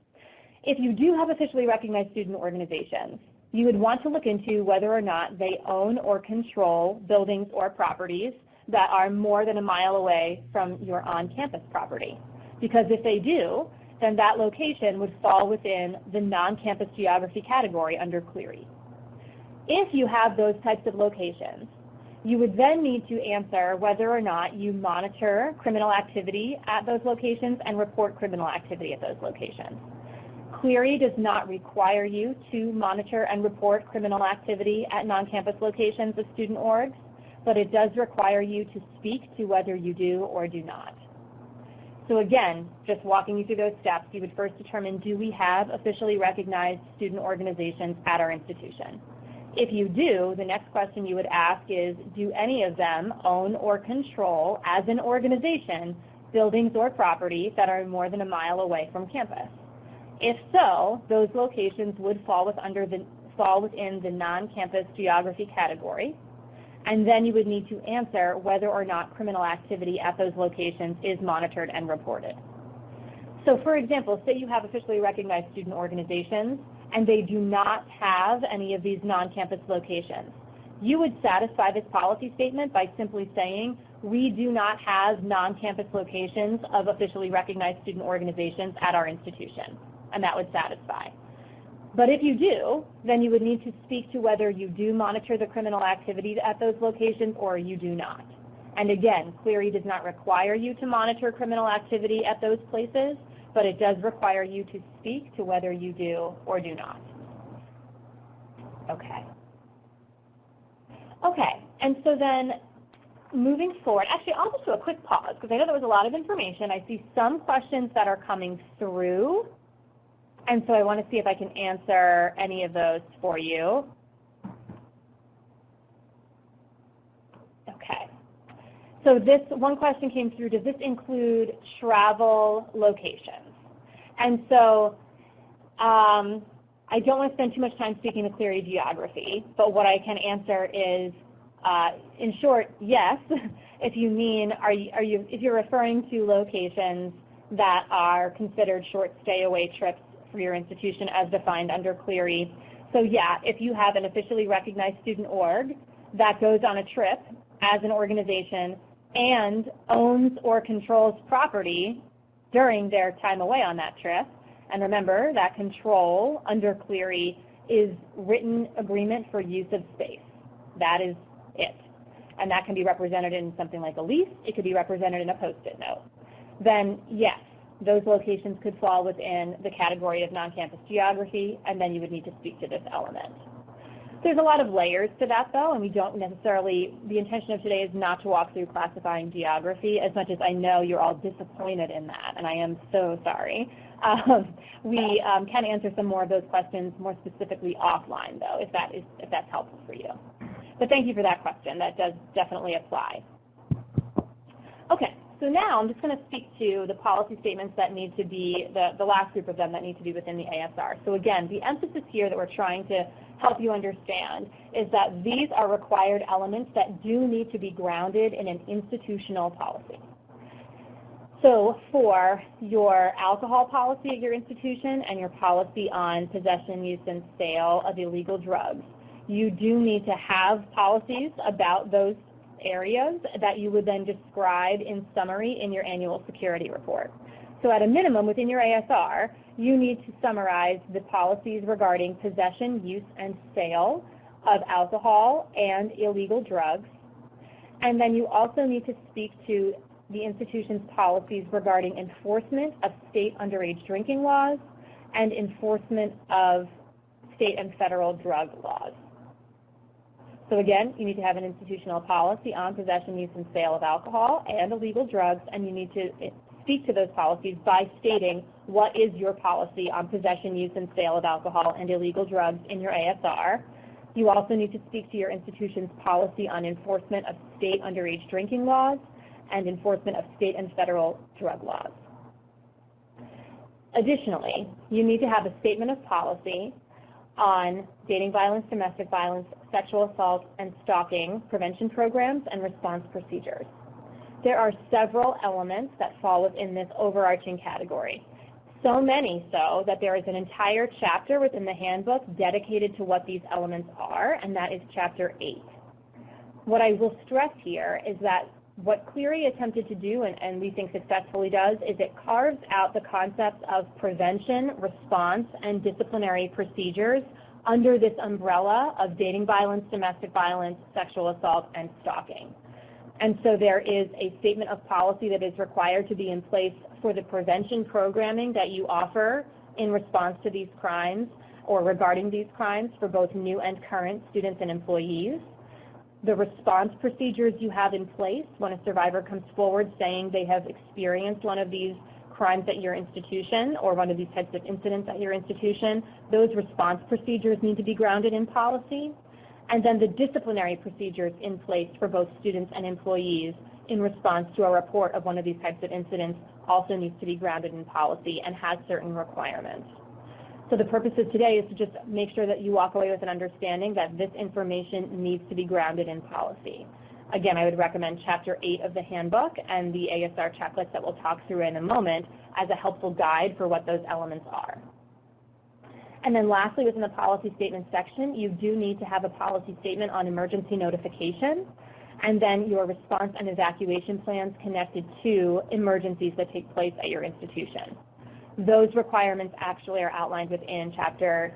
If you do have officially recognized student organizations, you would want to look into whether or not they own or control buildings or properties that are more than a mile away from your on-campus property. Because if they do, then that location would fall within the non-campus geography category under Clery. If you have those types of locations, You would then need to answer whether or not you monitor criminal activity at those locations and report criminal activity at those locations. Clery does not require you to monitor and report criminal activity at non-campus locations of student orgs, but it does require you to speak to whether you do or do not. So again, just walking you through those steps, you would first determine, do we have officially recognized student organizations at our institution? If you do, the next question you would ask is, do any of them own or control, as an organization, buildings or property that are more than a mile away from campus? If so, those locations would fall within the non-campus geography category, and then you would need to answer whether or not criminal activity at those locations is monitored and reported. So for example, say you have officially recognized student organizations, and they do not have any of these non-campus locations. You would satisfy this policy statement by simply saying, we do not have non-campus locations of officially recognized student organizations at our institution, and that would satisfy. But if you do, then you would need to speak to whether you do monitor the criminal activity at those locations or you do not. And again, Clery does not require you to monitor criminal activity at those places, but it does require you to speak to whether you do or do not. Okay. Okay, and so then moving forward, actually I'll just do a quick pause because I know there was a lot of information. I see some questions that are coming through, and so I want to see if I can answer any of those for you. Okay. So this one question came through, does this include travel locations? And so I don't want to spend too much time speaking to Clery geography, but what I can answer is, in short, yes. If you mean, if you're referring to locations that are considered short stay-away trips for your institution as defined under Clery. So yeah, if you have an officially recognized student org that goes on a trip as an organization and owns or controls property during their time away on that trip, and remember that control under Clery is written agreement for use of space. That is it. And that can be represented in something like a lease. It could be represented in a Post-it note. Then yes, those locations could fall within the category of non-campus geography, and then you would need to speak to this element. There's a lot of layers to that, though, and we don't necessarily, the intention of today is not to walk through classifying geography, as much as I know you're all disappointed in that, and I am so sorry. We can answer some more of those questions more specifically offline, though, if that's helpful for you. But thank you for that question. That does definitely apply. Okay, so now I'm just going to speak to the policy statements that need to be, the last group of them that need to be within the ASR. So again, the emphasis here that we're trying to help you understand is that these are required elements that do need to be grounded in an institutional policy. So for your alcohol policy at your institution and your policy on possession, use, and sale of illegal drugs, you do need to have policies about those areas that you would then describe in summary in your annual security report. So at a minimum, within your ASR, you need to summarize the policies regarding possession, use, and sale of alcohol and illegal drugs. And then you also need to speak to the institution's policies regarding enforcement of state underage drinking laws and enforcement of state and federal drug laws. So again, you need to have an institutional policy on possession, use, and sale of alcohol and illegal drugs, and you need to speak to those policies by stating what is your policy on possession, use, and sale of alcohol and illegal drugs in your ASR. You also need to speak to your institution's policy on enforcement of state underage drinking laws and enforcement of state and federal drug laws. Additionally, you need to have a statement of policy on dating violence, domestic violence, sexual assault, and stalking prevention programs and response procedures. There are several elements that fall within this overarching category. So many so that there is an entire chapter within the handbook dedicated to what these elements are, and that is Chapter 8. What I will stress here is that what Clery attempted to do, and we think successfully does, is it carves out the concepts of prevention, response, and disciplinary procedures under this umbrella of dating violence, domestic violence, sexual assault, and stalking. And so there is a statement of policy that is required to be in place for the prevention programming that you offer in response to these crimes or regarding these crimes for both new and current students and employees. The response procedures you have in place when a survivor comes forward saying they have experienced one of these crimes at your institution or one of these types of incidents at your institution, those response procedures need to be grounded in policy. And then the disciplinary procedures in place for both students and employees in response to a report of one of these types of incidents also needs to be grounded in policy and has certain requirements. So the purpose of today is to just make sure that you walk away with an understanding that this information needs to be grounded in policy. Again, I would recommend Chapter 8 of the handbook and the ASR checklist that we'll talk through in a moment as a helpful guide for what those elements are. And then lastly, within the policy statement section, you do need to have a policy statement on emergency notification, and then your response and evacuation plans connected to emergencies that take place at your institution. Those requirements actually are outlined within Chapter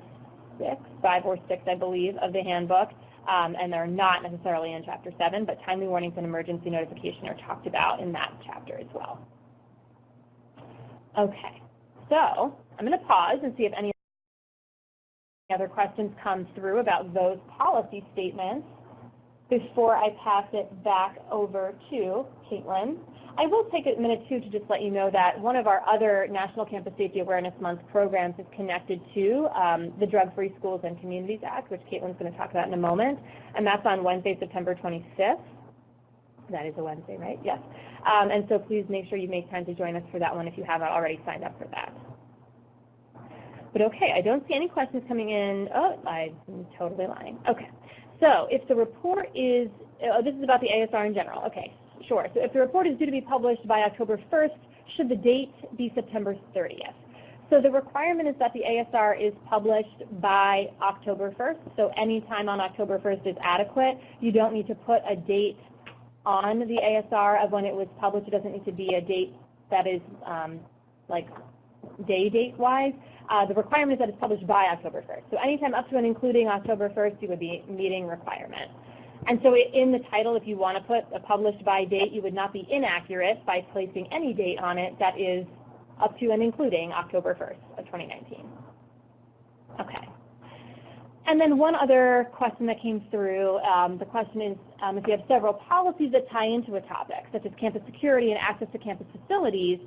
5 or 6, I believe, of the handbook, and they're not necessarily in Chapter 7, but timely warnings and emergency notification are talked about in that chapter as well. Okay, so I'm going to pause and see if any other questions come through about those policy statements before I pass it back over to Caitlin. I will take a minute, too, to just let you know that one of our other National Campus Safety Awareness Month programs is connected to the Drug-Free Schools and Communities Act, which Caitlin's going to talk about in a moment, and that's on Wednesday, September 25th. That is a Wednesday, right? Yes. And so please make sure you make time to join us for that one if you haven't already signed up for that. But okay, I don't see any questions coming in. Oh, I'm totally lying. Okay. So if the report is, this is about the ASR in general. Okay, sure. So if the report is due to be published by October 1st, should the date be September 30th? So the requirement is that the ASR is published by October 1st. So any time on October 1st is adequate. You don't need to put a date on the ASR of when it was published. It doesn't need to be a date that is like date-wise. The requirement is that it's published by October 1st. So anytime up to and including October 1st, you would be meeting requirement. And so in the title, if you want to put a published by date, you would not be inaccurate by placing any date on it that is up to and including October 1st of 2019. Okay. And then one other question that came through, the question is if you have several policies that tie into a topic, such as campus security and access to campus facilities,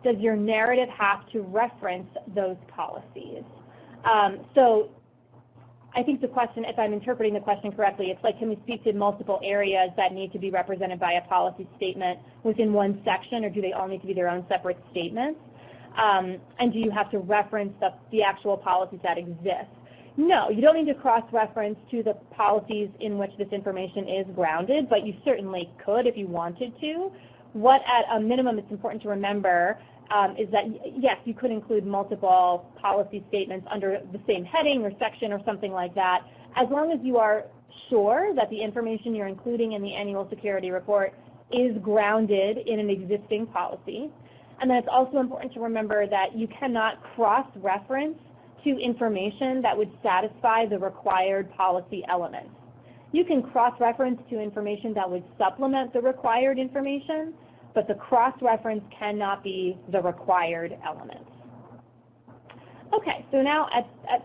does your narrative have to reference those policies? So I think the question, if I'm interpreting the question correctly, it's like, can we speak to multiple areas that need to be represented by a policy statement within one section, or do they all need to be their own separate statements? And do you have to reference the actual policies that exist? No, you don't need to cross-reference to the policies in which this information is grounded, but you certainly could if you wanted to. What at a minimum it's important to remember is that, yes, you could include multiple policy statements under the same heading or section or something like that, as long as you are sure that the information you're including in the annual security report is grounded in an existing policy. And then it's also important to remember that you cannot cross-reference to information that would satisfy the required policy elements. You can cross-reference to information that would supplement the required information, but the cross-reference cannot be the required elements. Okay, so now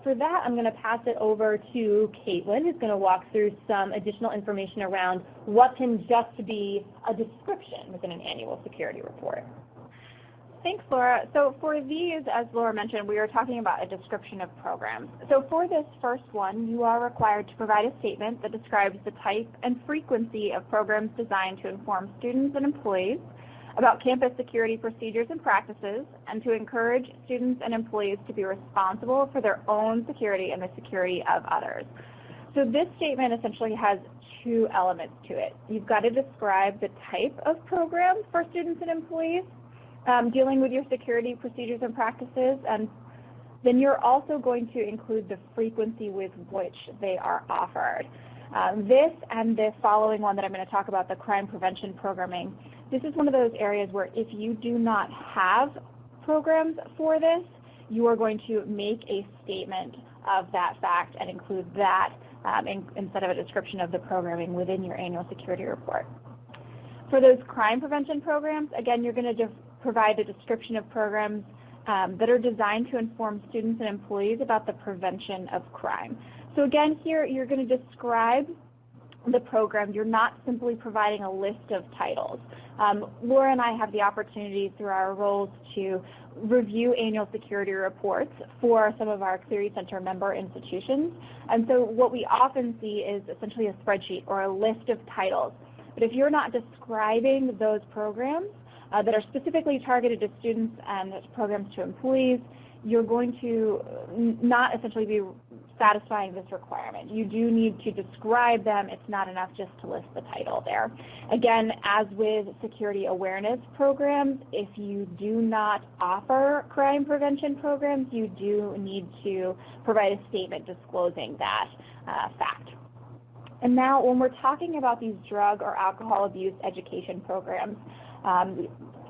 for that, I'm going to pass it over to Caitlin, who's going to walk through some additional information around what can just be a description within an annual security report. Thanks, Laura. So for these, as Laura mentioned, we are talking about a description of programs. So for this first one, you are required to provide a statement that describes the type and frequency of programs designed to inform students and employees about campus security procedures and practices, and to encourage students and employees to be responsible for their own security and the security of others. So this statement essentially has two elements to it. You've got to describe the type of programs for students and employees dealing with your security procedures and practices, and then you're also going to include the frequency with which they are offered. This and the following one that I'm going to talk about, the crime prevention programming, this is one of those areas where if you do not have programs for this, you are going to make a statement of that fact and include that instead of a description of the programming within your annual security report. For those crime prevention programs, again, you're going to provide a description of programs that are designed to inform students and employees about the prevention of crime. So again, here you're going to describe the program. You're not simply providing a list of titles. Laura and I have the opportunity through our roles to review annual security reports for some of our Clery Center member institutions. And so what we often see is essentially a spreadsheet or a list of titles. But if you're not describing those programs that are specifically targeted to students and programs to employees, you're going to not essentially be satisfying this requirement. You do need to describe them. It's not enough just to list the title there. Again, as with security awareness programs, if you do not offer crime prevention programs, you do need to provide a statement disclosing that fact. And now when we're talking about these drug or alcohol abuse education programs,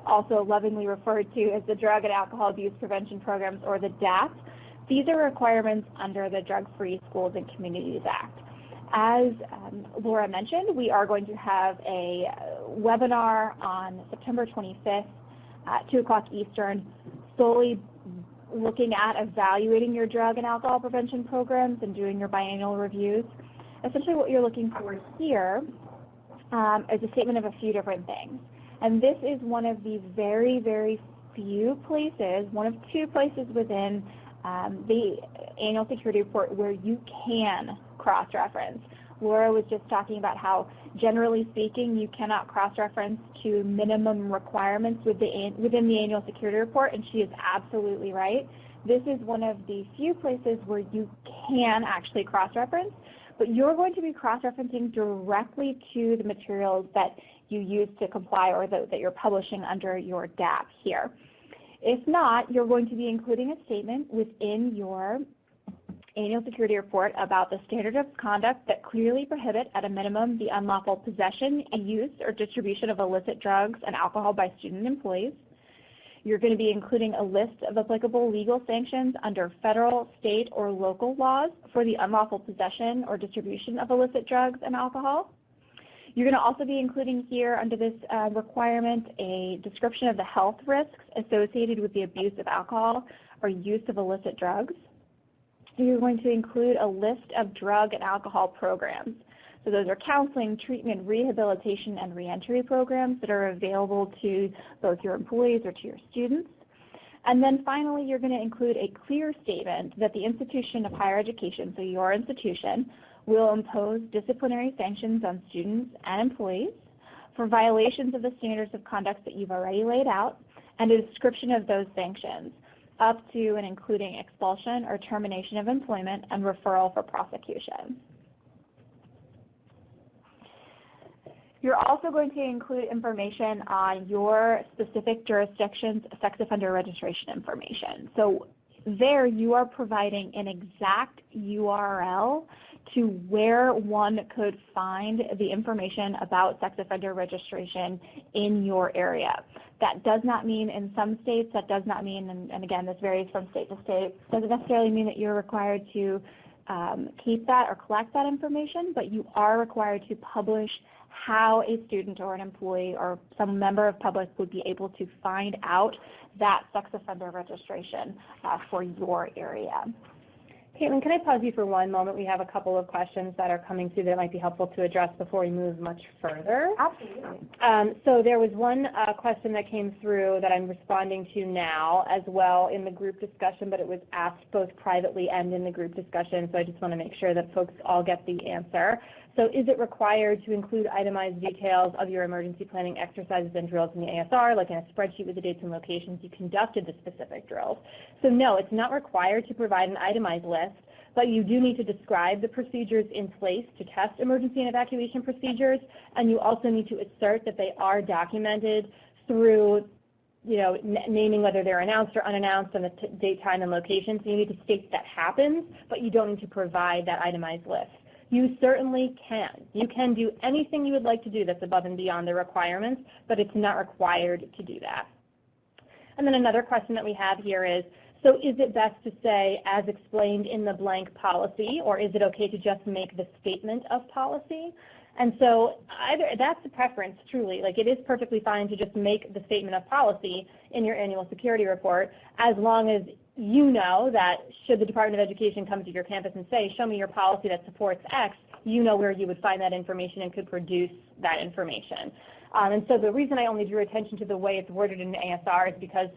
also lovingly referred to as the Drug and Alcohol Abuse Prevention Programs, or the DAP. These are requirements under the Drug-Free Schools and Communities Act. As Laura mentioned, we are going to have a webinar on September 25th at 2 o'clock Eastern, solely looking at evaluating your drug and alcohol prevention programs and doing your biannual reviews. Essentially what you're looking for here is a statement of a few different things. And this is one of the very, very few places, one of 2 places within the annual security report where you can cross-reference. Laura was just talking about how, generally speaking, you cannot cross-reference to minimum requirements within the annual security report, and she is absolutely right. This is one of the few places where you can actually cross-reference, but you're going to be cross-referencing directly to the materials that you use to comply or that you're publishing under your DAP here. If not, you're going to be including a statement within your annual security report about the standard of conduct that clearly prohibit at a minimum the unlawful possession, use, or distribution of illicit drugs and alcohol by student employees. You're going to be including a list of applicable legal sanctions under federal, state, or local laws for the unlawful possession or distribution of illicit drugs and alcohol. You're going to also be including here under this requirement a description of the health risks associated with the abuse of alcohol or use of illicit drugs. You're going to include a list of drug and alcohol programs. So those are counseling, treatment, rehabilitation, and reentry programs that are available to both your employees or to your students. And then finally, you're going to include a clear statement that the institution of higher education, so your institution, will impose disciplinary sanctions on students and employees for violations of the standards of conduct that you've already laid out, and a description of those sanctions, up to and including expulsion or termination of employment and referral for prosecution. You're also going to include information on your specific jurisdiction's sex offender registration information. So there you are providing an exact URL to where one could find the information about sex offender registration in your area. That does not mean in some states, that does not mean, and again, this varies from state to state, doesn't necessarily mean that you're required to keep that or collect that information, but you are required to publish how a student or an employee or some member of public would be able to find out that sex offender registration for your area. Caitlin, can I pause you for one moment? We have a couple of questions that are coming through that might be helpful to address before we move much further. Absolutely. So there was one question that came through that I'm responding to now as well in the group discussion, but it was asked both privately and in the group discussion, so I just want to make sure that folks all get the answer. So is it required to include itemized details of your emergency planning exercises and drills in the ASR, like in a spreadsheet with the dates and locations you conducted the specific drills? So no, it's not required to provide an itemized list, but you do need to describe the procedures in place to test emergency and evacuation procedures, and you also need to assert that they are documented through naming whether they're announced or unannounced and the date, time, and location. So you need to state that happens, but you don't need to provide that itemized list. You certainly can. You can do anything you would like to do that's above and beyond the requirements, but it's not required to do that. And then another question that we have here is, So is it best to say as explained in the blank policy, or is it okay to just make the statement of policy? And so that's the preference, truly. Like, it is perfectly fine to just make the statement of policy in your annual security report, as long as you know that should the Department of Education come to your campus and say, show me your policy that supports X, you know where you would find that information and could produce that information. And so the reason I only drew attention to the way it's worded in the ASR is because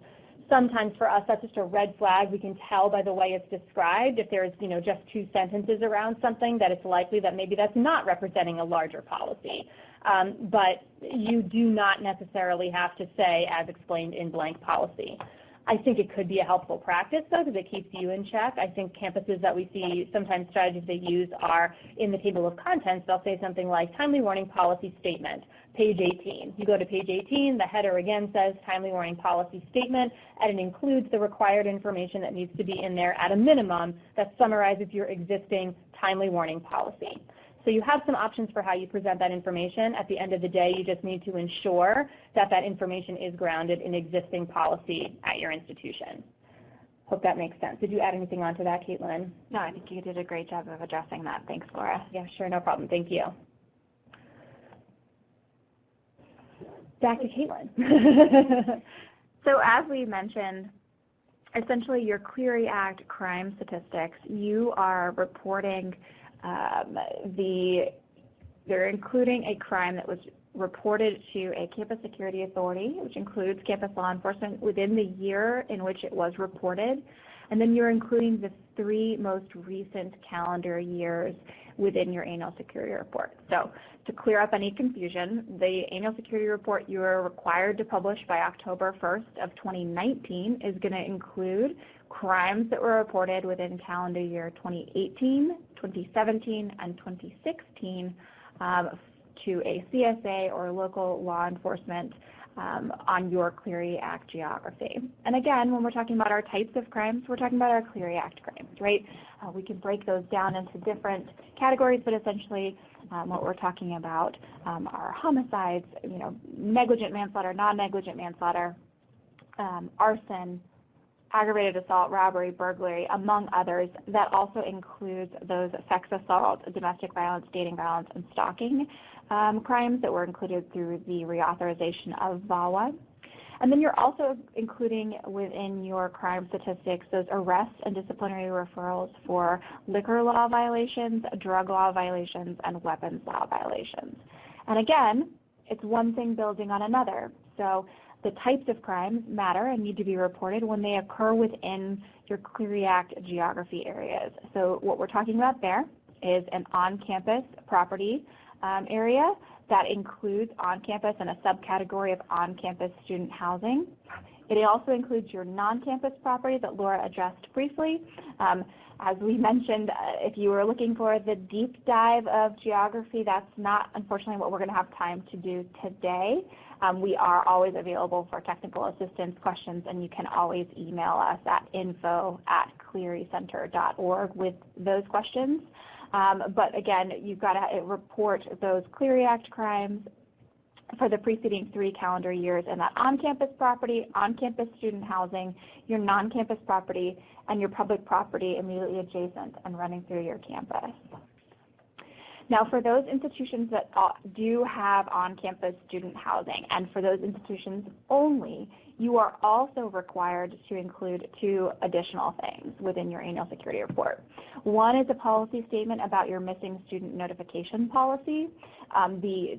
sometimes for us that's just a red flag. We can tell by the way it's described if there's just 2 sentences around something that it's likely that maybe that's not representing a larger policy. But you do not necessarily have to say as explained in blank policy. I think it could be a helpful practice, though, because it keeps you in check. I think campuses that we see sometimes strategies they use are in the table of contents. They'll say something like timely warning policy statement, page 18. You go to page 18, the header again says timely warning policy statement, and it includes the required information that needs to be in there at a minimum that summarizes your existing timely warning policy. So you have some options for how you present that information. At the end of the day, you just need to ensure that that information is grounded in existing policy at your institution. Hope that makes sense. Did you add anything onto that, Caitlin? No, I think you did a great job of addressing that. Thanks, Laura. Yeah, sure, no problem. Thank you. Back to Caitlin. So as we mentioned, essentially your Clery Act crime statistics, you are reporting they're including a crime that was reported to a campus security authority, which includes campus law enforcement within the year in which it was reported. And then you're including the 3 most recent calendar years within your annual security report. So to clear up any confusion, the annual security report you are required to publish by October 1st of 2019 is going to include crimes that were reported within calendar year 2018, 2017, and 2016 to a CSA or local law enforcement on your Clery Act geography. And again, when we're talking about our types of crimes, we're talking about our Clery Act crimes, right? We can break those down into different categories, but essentially what we're talking about are homicides, negligent manslaughter, non-negligent manslaughter, arson, aggravated assault, robbery, burglary, among others. That also includes those sex assault, domestic violence, dating violence, and stalking crimes that were included through the reauthorization of VAWA. And then you're also including within your crime statistics those arrests and disciplinary referrals for liquor law violations, drug law violations, and weapons law violations. And again, it's one thing building on another. So the types of crimes matter and need to be reported when they occur within your Clery Act geography areas. So what we're talking about there is an on-campus property area that includes on-campus and a subcategory of on-campus student housing. It also includes your non-campus property that Laura addressed briefly. As we mentioned, if you were looking for the deep dive of geography, that's not, unfortunately, what we're going to have time to do today. We are always available for technical assistance questions, and you can always email us at info@clerycenter.org with those questions. But again, you've got to report those Clery Act crimes for the preceding 3 calendar years in that on-campus property, on-campus student housing, your non-campus property, and your public property immediately adjacent and running through your campus. Now, for those institutions that do have on-campus student housing, and for those institutions only, you are also required to include 2 additional things within your annual security report. One is a policy statement about your missing student notification policy. The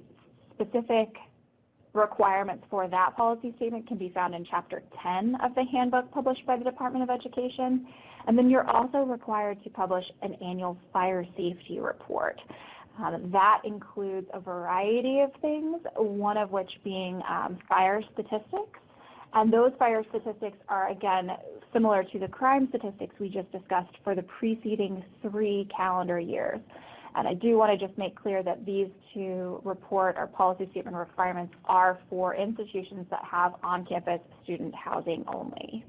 specific requirements for that policy statement can be found in Chapter 10 of the handbook published by the Department of Education. And then you're also required to publish an annual fire safety report. That includes a variety of things, one of which being fire statistics. And those fire statistics are, again, similar to the crime statistics we just discussed for the preceding 3 calendar years. And I do want to just make clear that these 2 report or policy statement requirements are for institutions that have on-campus student housing only.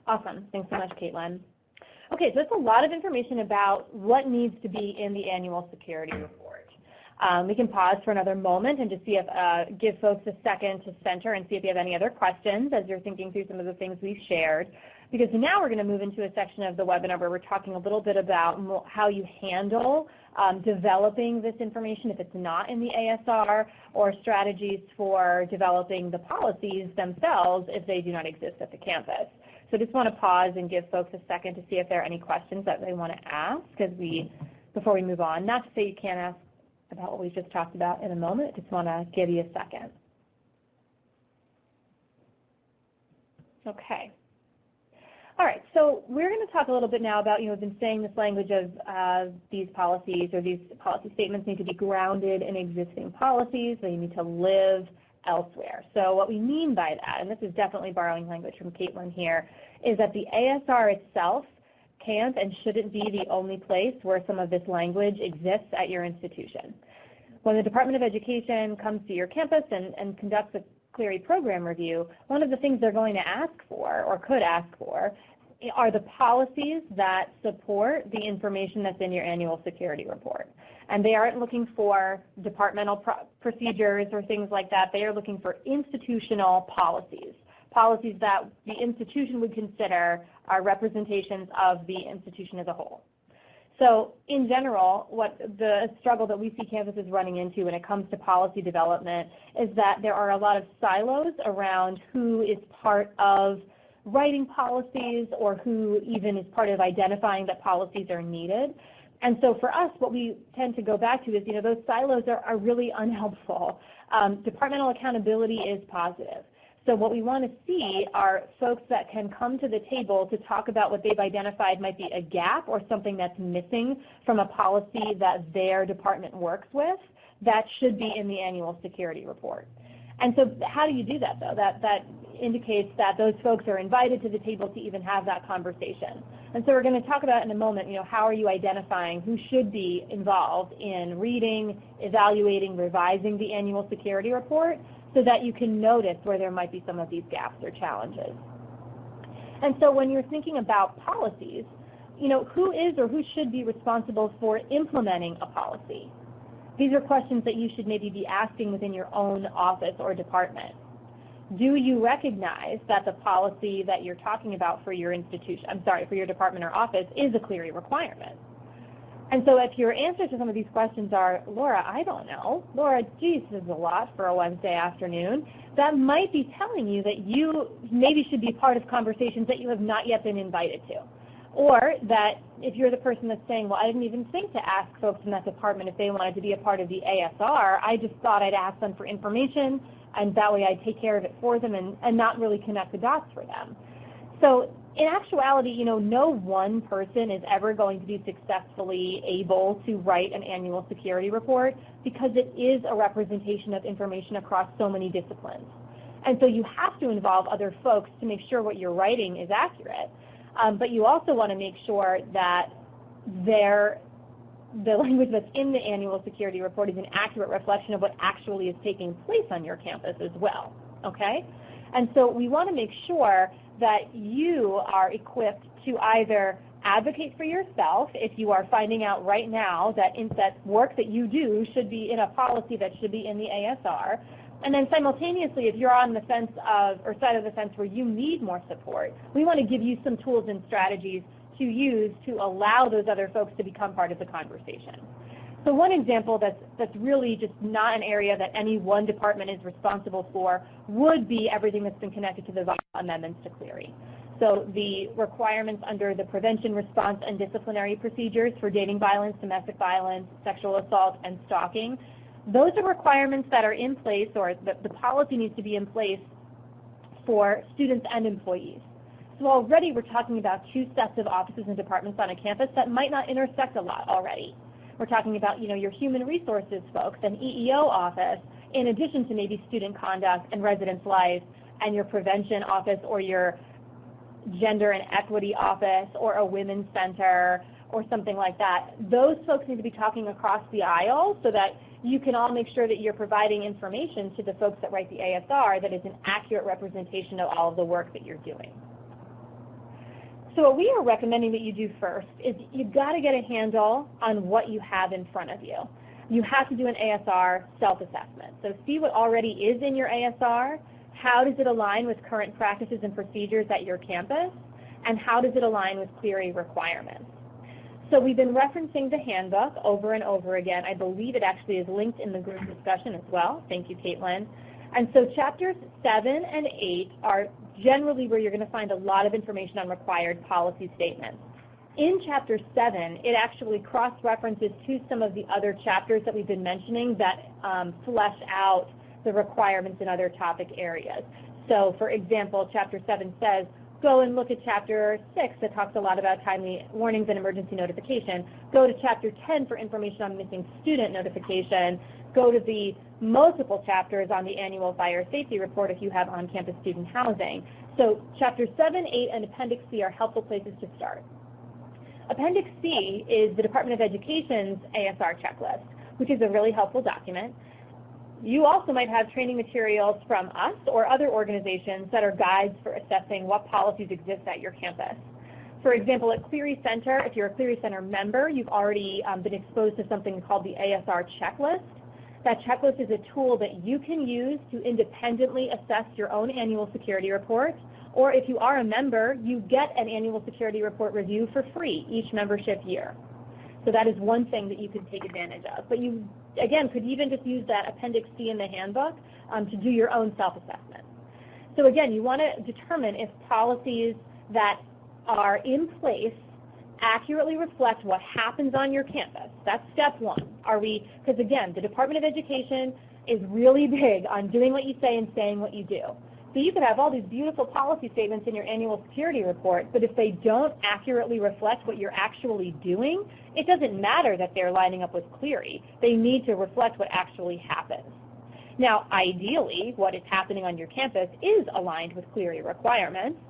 Awesome. Thanks so much, Caitlin. Okay, so that's a lot of information about what needs to be in the annual security report. We can pause for another moment and just see if, give folks a second to center and see if you have any other questions as you're thinking through some of the things we've shared. Because now we're going to move into a section of the webinar where we're talking a little bit about how you handle developing this information if it's not in the ASR, or strategies for developing the policies themselves if they do not exist at the campus. So just want to pause and give folks a second to see if there are any questions that they want to ask before we move on. Not to say you can't ask about what we just talked about in a moment. Just want to give you a second. Okay. All right, so we're going to talk a little bit now about, we've been saying this language of these policies, or these policy statements need to be grounded in existing policies. They need to live elsewhere. So what we mean by that, and this is definitely borrowing language from Caitlin here, is that the ASR itself can't and shouldn't be the only place where some of this language exists at your institution. When the Department of Education comes to your campus and conducts a Clery program review, one of the things they're going to ask for, or could ask for, are the policies that support the information that's in your annual security report. And they aren't looking for departmental procedures or things like that. They are looking for institutional policies, policies that the institution would consider are representations of the institution as a whole. So in general, what the struggle that we see campuses running into when it comes to policy development is that there are a lot of silos around who is part of writing policies or who even is part of identifying that policies are needed. And so for us, what we tend to go back to is, those silos are really unhelpful. Departmental accountability is positive. So what we want to see are folks that can come to the table to talk about what they've identified might be a gap or something that's missing from a policy that their department works with that should be in the annual security report. And so how do you do that, though? That indicates that those folks are invited to the table to even have that conversation. And so we're going to talk about in a moment, how are you identifying who should be involved in reading, evaluating, revising the annual security report, so that you can notice where there might be some of these gaps or challenges. And so when you're thinking about policies, who is or who should be responsible for implementing a policy? These are questions that you should maybe be asking within your own office or department. Do you recognize that the policy that you're talking about for your institution, for your department or office is a Clery requirement? And so if your answers to some of these questions are, Laura, I don't know. Laura, geez, this is a lot for a Wednesday afternoon. That might be telling you that you maybe should be part of conversations that you have not yet been invited to. Or that if you're the person that's saying, well, I didn't even think to ask folks in that department if they wanted to be a part of the ASR. I just thought I'd ask them for information, and that way I'd take care of it for them and not really connect the dots for them. So in actuality, no one person is ever going to be successfully able to write an annual security report because it is a representation of information across so many disciplines. And so you have to involve other folks to make sure what you're writing is accurate. But you also want to make sure that the language that's in the annual security report is an accurate reflection of what actually is taking place on your campus as well, okay? And so we want to make sure that you are equipped to either advocate for yourself if you are finding out right now that work that you do should be in a policy that should be in the ASR, and then simultaneously, if you're on the fence side of the fence where you need more support, we want to give you some tools and strategies to use to allow those other folks to become part of the conversation. So one example that's really just not an area that any one department is responsible for would be everything that's been connected to the amendments to Clery. So the requirements under the prevention, response, and disciplinary procedures for dating violence, domestic violence, sexual assault, and stalking, those are requirements that are in place, or the policy needs to be in place for students and employees. So already we're talking about two sets of offices and departments on a campus that might not intersect a lot already. We're talking about, your human resources folks, an EEO office, in addition to maybe student conduct and residence life, and your prevention office or your gender and equity office or a women's center or something like that. Those folks need to be talking across the aisle so that you can all make sure that you're providing information to the folks that write the ASR that is an accurate representation of all of the work that you're doing. So what we are recommending that you do first is you've got to get a handle on what you have in front of you. you have to do an ASR self-assessment. So see what already is in your ASR, how does it align with current practices and procedures at your campus, and how does it align with Clery requirements. So we've been referencing the handbook over and over again. I believe it actually is linked in the group discussion as well. Thank you, Caitlin. And so chapters 7 and 8 are generally where you're going to find a lot of information on required policy statements. In Chapter 7, it actually cross-references to some of the other chapters that we've been mentioning that flesh out the requirements in other topic areas. So, for example, Chapter 7 says, go and look at Chapter 6 that talks a lot about timely warnings and emergency notification. Go to Chapter 10 for information on missing student notification. Go to the multiple chapters on the annual fire safety report if you have on-campus student housing. So Chapters 7, 8, and Appendix C are helpful places to start. Appendix C is the Department of Education's ASR checklist, which is a really helpful document. You also might have training materials from us or other organizations that are guides for assessing what policies exist at your campus. For example, at Clery Center, if you're a Clery Center member, you've already been exposed to something called the ASR checklist. That checklist is a tool that you can use to independently assess your own annual security report, or if you are a member, you get an annual security report review for free each membership year. So that is one thing that you can take advantage of. But you, again, could even just use that Appendix C in the handbook to do your own self-assessment. So again, you want to determine if policies that are in place accurately reflect what happens on your campus. That's step one. Because again, the Department of Education is really big on doing what you say and saying what you do. So you could have all these beautiful policy statements in your annual security report, but if they don't accurately reflect what you're actually doing, it doesn't matter that they're lining up with Clery. They need to reflect what actually happens. Now, ideally, what is happening on your campus is aligned with Clery requirements,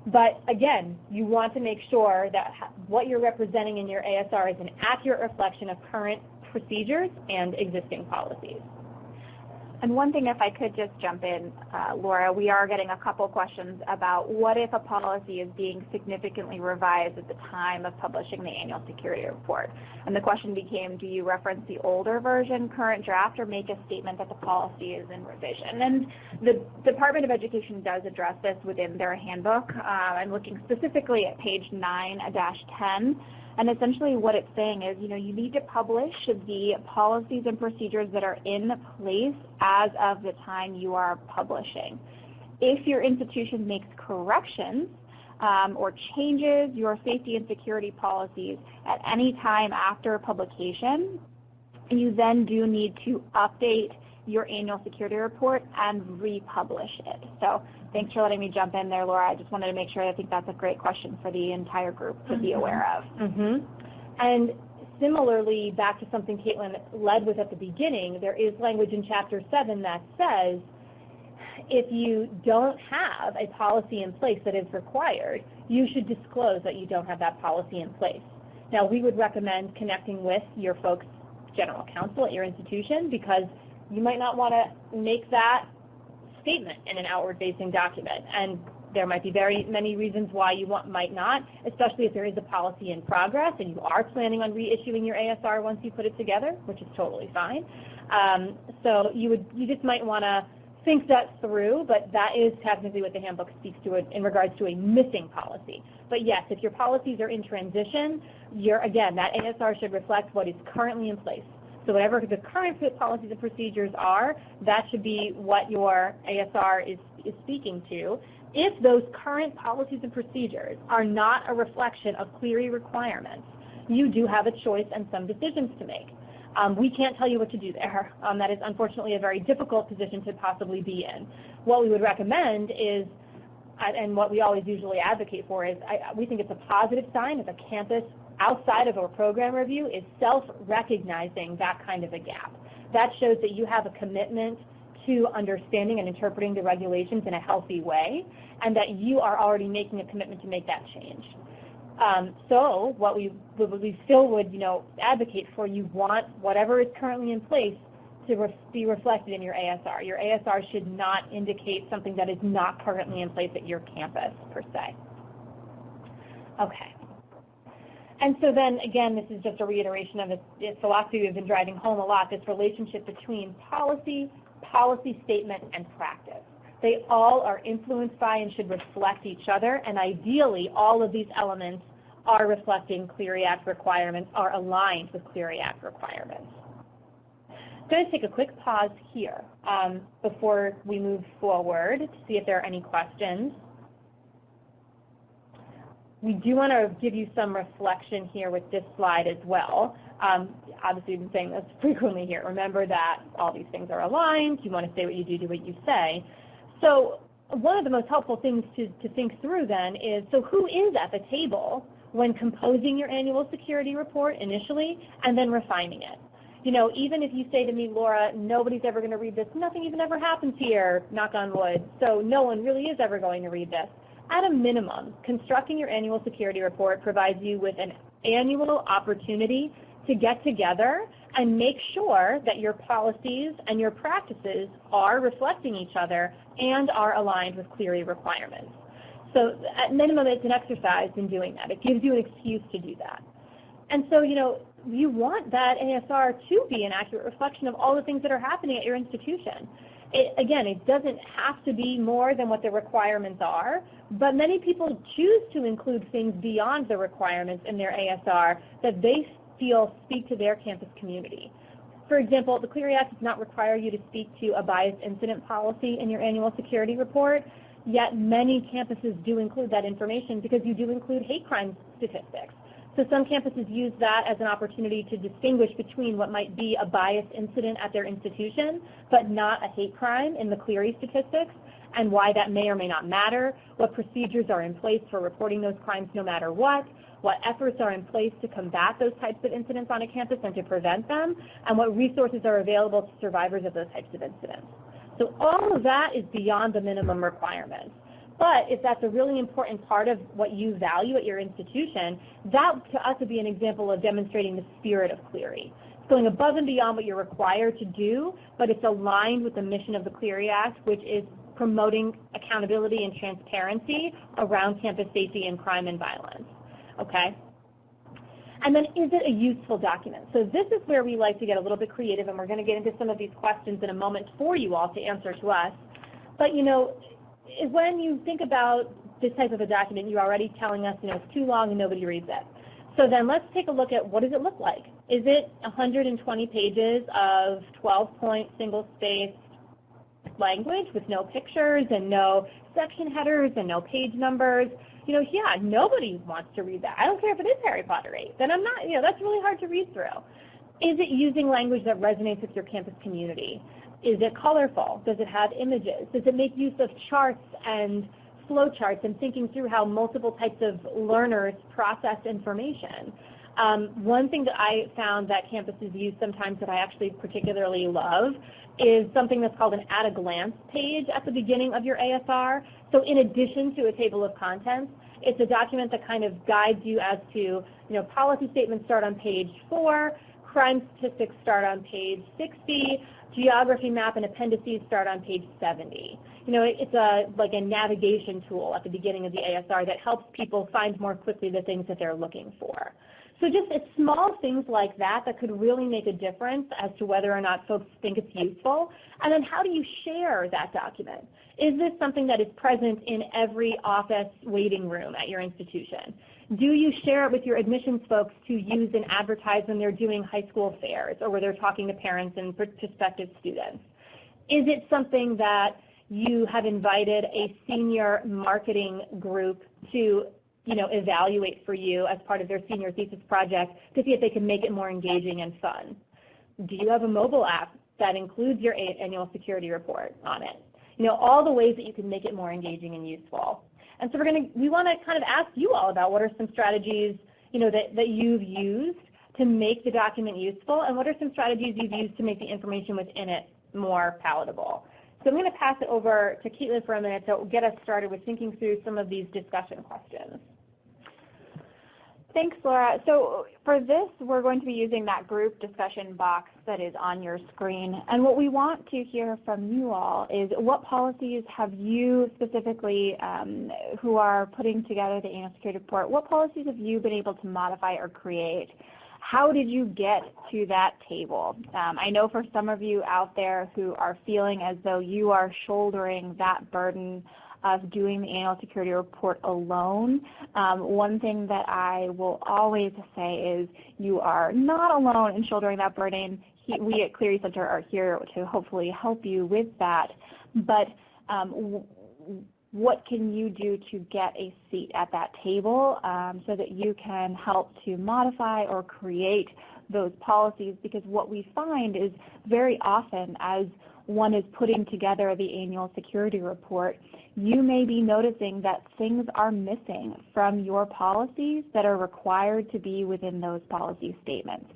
but again, you want to make sure that what you're representing in your ASR is an accurate reflection of current procedures and existing policies. And one thing, if I could just jump in, Laura, we are getting a couple questions about what if a policy is being significantly revised at the time of publishing the annual security report. And the question became, do you reference the older version, current draft, or make a statement that the policy is in revision? And the Department of Education does address this within their handbook. I'm looking specifically at page 9-10. And essentially what it's saying is, you need to publish the policies and procedures that are in place as of the time you are publishing. If your institution makes corrections or changes your safety and security policies at any time after publication, you then do need to update your annual security report and republish it. So thanks for letting me jump in there, Laura. I just wanted to make sure. I think that's a great question for the entire group to be aware of. And similarly, back to something Caitlin led with at the beginning, there is language in Chapter 7 that says if you don't have a policy in place that is required, you should disclose that you don't have that policy in place. Now, we would recommend connecting with your folks' general counsel at your institution, because you might not want to make that statement in an outward-facing document. And there might be very many reasons why you might not, especially if there is a policy in progress and you are planning on reissuing your ASR once you put it together, which is totally fine. So you just might want to think that through, but that is technically what the handbook speaks to in regards to a missing policy. But yes, if your policies are in transition, again, that ASR should reflect what is currently in place. So whatever the current policies and procedures are, that should be what your ASR is speaking to. If those current policies and procedures are not a reflection of Clery requirements, you do have a choice and some decisions to make. We can't tell you what to do there. That is unfortunately a very difficult position to possibly be in. What we would recommend is, and what we always usually advocate for is, we think it's a positive sign if a campus outside of a program review is self-recognizing that kind of a gap. That shows that you have a commitment to understanding and interpreting the regulations in a healthy way, and that you are already making a commitment to make that change. So what we still would, advocate for, you want whatever is currently in place to be reflected in your ASR. Your ASR should not indicate something that is not currently in place at your campus, per se. Okay. And so then, again, this is just a reiteration of this philosophy we've been driving home a lot, this relationship between policy, policy statement, and practice. They all are influenced by and should reflect each other, and ideally, all of these elements are reflecting Clery Act requirements, are aligned with Clery Act requirements. I'm going to take a quick pause here before we move forward to see if there are any questions. We do want to give you some reflection here with this slide as well. Obviously, we've been saying this frequently here. Remember that all these things are aligned. You want to say what you do what you say. So one of the most helpful things to think through then is, so who is at the table when composing your annual security report initially and then refining it? You know, even if you say to me, Laura, nobody's ever going to read this, nothing even ever happens here, knock on wood, so no one really is ever going to read this. At a minimum, constructing your annual security report provides you with an annual opportunity to get together and make sure that your policies and your practices are reflecting each other and are aligned with Clery requirements. So at minimum, it's an exercise in doing that. It gives you an excuse to do that. And so, you know, you want that ASR to be an accurate reflection of all the things that are happening at your institution. Again, it doesn't have to be more than what the requirements are, but many people choose to include things beyond the requirements in their ASR that they feel speak to their campus community. For example, the Clery Act does not require you to speak to a biased incident policy in your annual security report, yet many campuses do include that information because you do include hate crime statistics. So some campuses use that as an opportunity to distinguish between what might be a biased incident at their institution, but not a hate crime in the Clery statistics, and why that may or may not matter, what procedures are in place for reporting those crimes no matter what efforts are in place to combat those types of incidents on a campus and to prevent them, and what resources are available to survivors of those types of incidents. So all of that is beyond the minimum requirements. But if that's a really important part of what you value at your institution, that to us would be an example of demonstrating the spirit of Clery. It's going above and beyond what you're required to do, but it's aligned with the mission of the Clery Act, which is promoting accountability and transparency around campus safety and crime and violence. Okay? And then is it a useful document? So this is where we like to get a little bit creative, and we're going to get into some of these questions in a moment for you all to answer to us. But, you know, when you think about this type of a document, you're already telling us, you know, it's too long and nobody reads it. So then let's take a look at what does it look like. Is it 120 pages of 12-point single-spaced language with no pictures and no section headers and no page numbers? You know, yeah, nobody wants to read that. I don't care if it is Harry Potter 8. Then I'm not, you know, that's really hard to read through. Is it using language that resonates with your campus community? Is it colorful? Does it have images? Does it make use of charts and flow charts and thinking through how multiple types of learners process information? One thing that I found that campuses use sometimes that I actually particularly love is something that's called an at-a-glance page at the beginning of your ASR. So in addition to a table of contents, it's a document that kind of guides you as to, you know, policy statements start on page 4, crime statistics start on page 60, geography map and appendices start on page 70. You know, it's like a navigation tool at the beginning of the ASR that helps people find more quickly the things that they're looking for. So just it's small things like that that could really make a difference as to whether or not folks think it's useful. And then how do you share that document? Is this something that is present in every office waiting room at your institution? Do you share it with your admissions folks to use and advertise when they're doing high school fairs or where they're talking to parents and prospective students? Is it something that you have invited a senior marketing group to, you know, evaluate for you as part of their senior thesis project to see if they can make it more engaging and fun? Do you have a mobile app that includes your annual security report on it? You know, all the ways that you can make it more engaging and useful. And so we want to kind of ask you all about what are some strategies, you know, that you've used to make the document useful, and what are some strategies you've used to make the information within it more palatable. So I'm going to pass it over to Caitlin for a minute to get us started with thinking through some of these discussion questions. Thanks, Laura. So for this, we're going to be using that group discussion box that is on your screen. And what we want to hear from you all is what policies have you specifically, who are putting together the annual security report, what policies have you been able to modify or create? How did you get to that table? I know for some of you out there who are feeling as though you are shouldering that burden of doing the annual security report alone, one thing that I will always say is you are not alone in shouldering that burden. We at Clery Center are here to hopefully help you with that. But what can you do to get a seat at that table so that you can help to modify or create those policies? Because what we find is very often as one is putting together the annual security report, you may be noticing that things are missing from your policies that are required to be within those policy statements.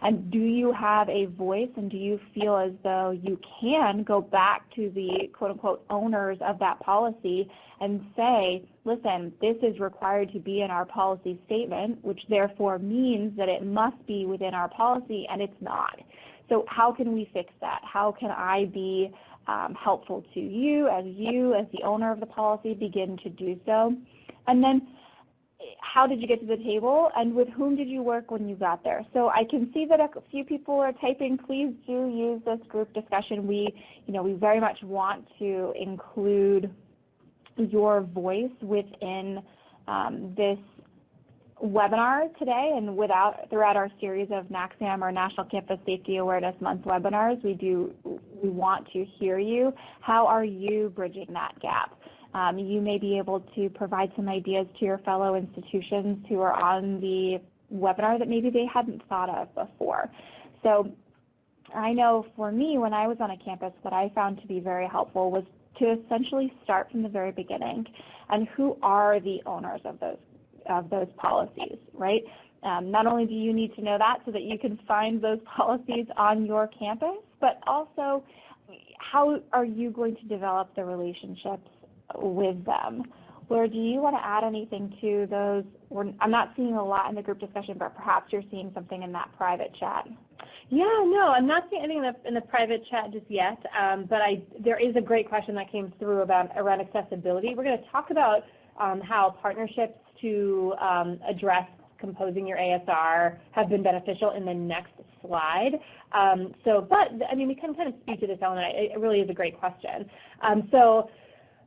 And do you have a voice, and do you feel as though you can go back to the quote-unquote owners of that policy and say, listen, this is required to be in our policy statement, which therefore means that it must be within our policy, and it's not. So how can we fix that? How can I be helpful to you as the owner of the policy, begin to do so? And then how did you get to the table, and with whom did you work when you got there? So I can see that a few people are typing. Please do use this group discussion. We very much want to include your voice within this webinar today, and throughout our series of NACSAM or National Campus Safety Awareness Month webinars, we want to hear you. How are you bridging that gap? You may be able to provide some ideas to your fellow institutions who are on the webinar that maybe they hadn't thought of before. So I know for me, when I was on a campus, what I found to be very helpful was to essentially start from the very beginning. And who are the owners of those policies, right? Not only do you need to know that so that you can find those policies on your campus, but also how are you going to develop the relationships with them? Laura, do you want to add anything to those? I'm not seeing a lot in the group discussion, but perhaps you're seeing something in that private chat. Yeah, no, I'm not seeing anything in the private chat just yet, but there is a great question that came through around accessibility. We're going to talk about how partnerships to address composing your ASR have been beneficial in the next slide. But we can kind of speak to this element. It really is a great question. So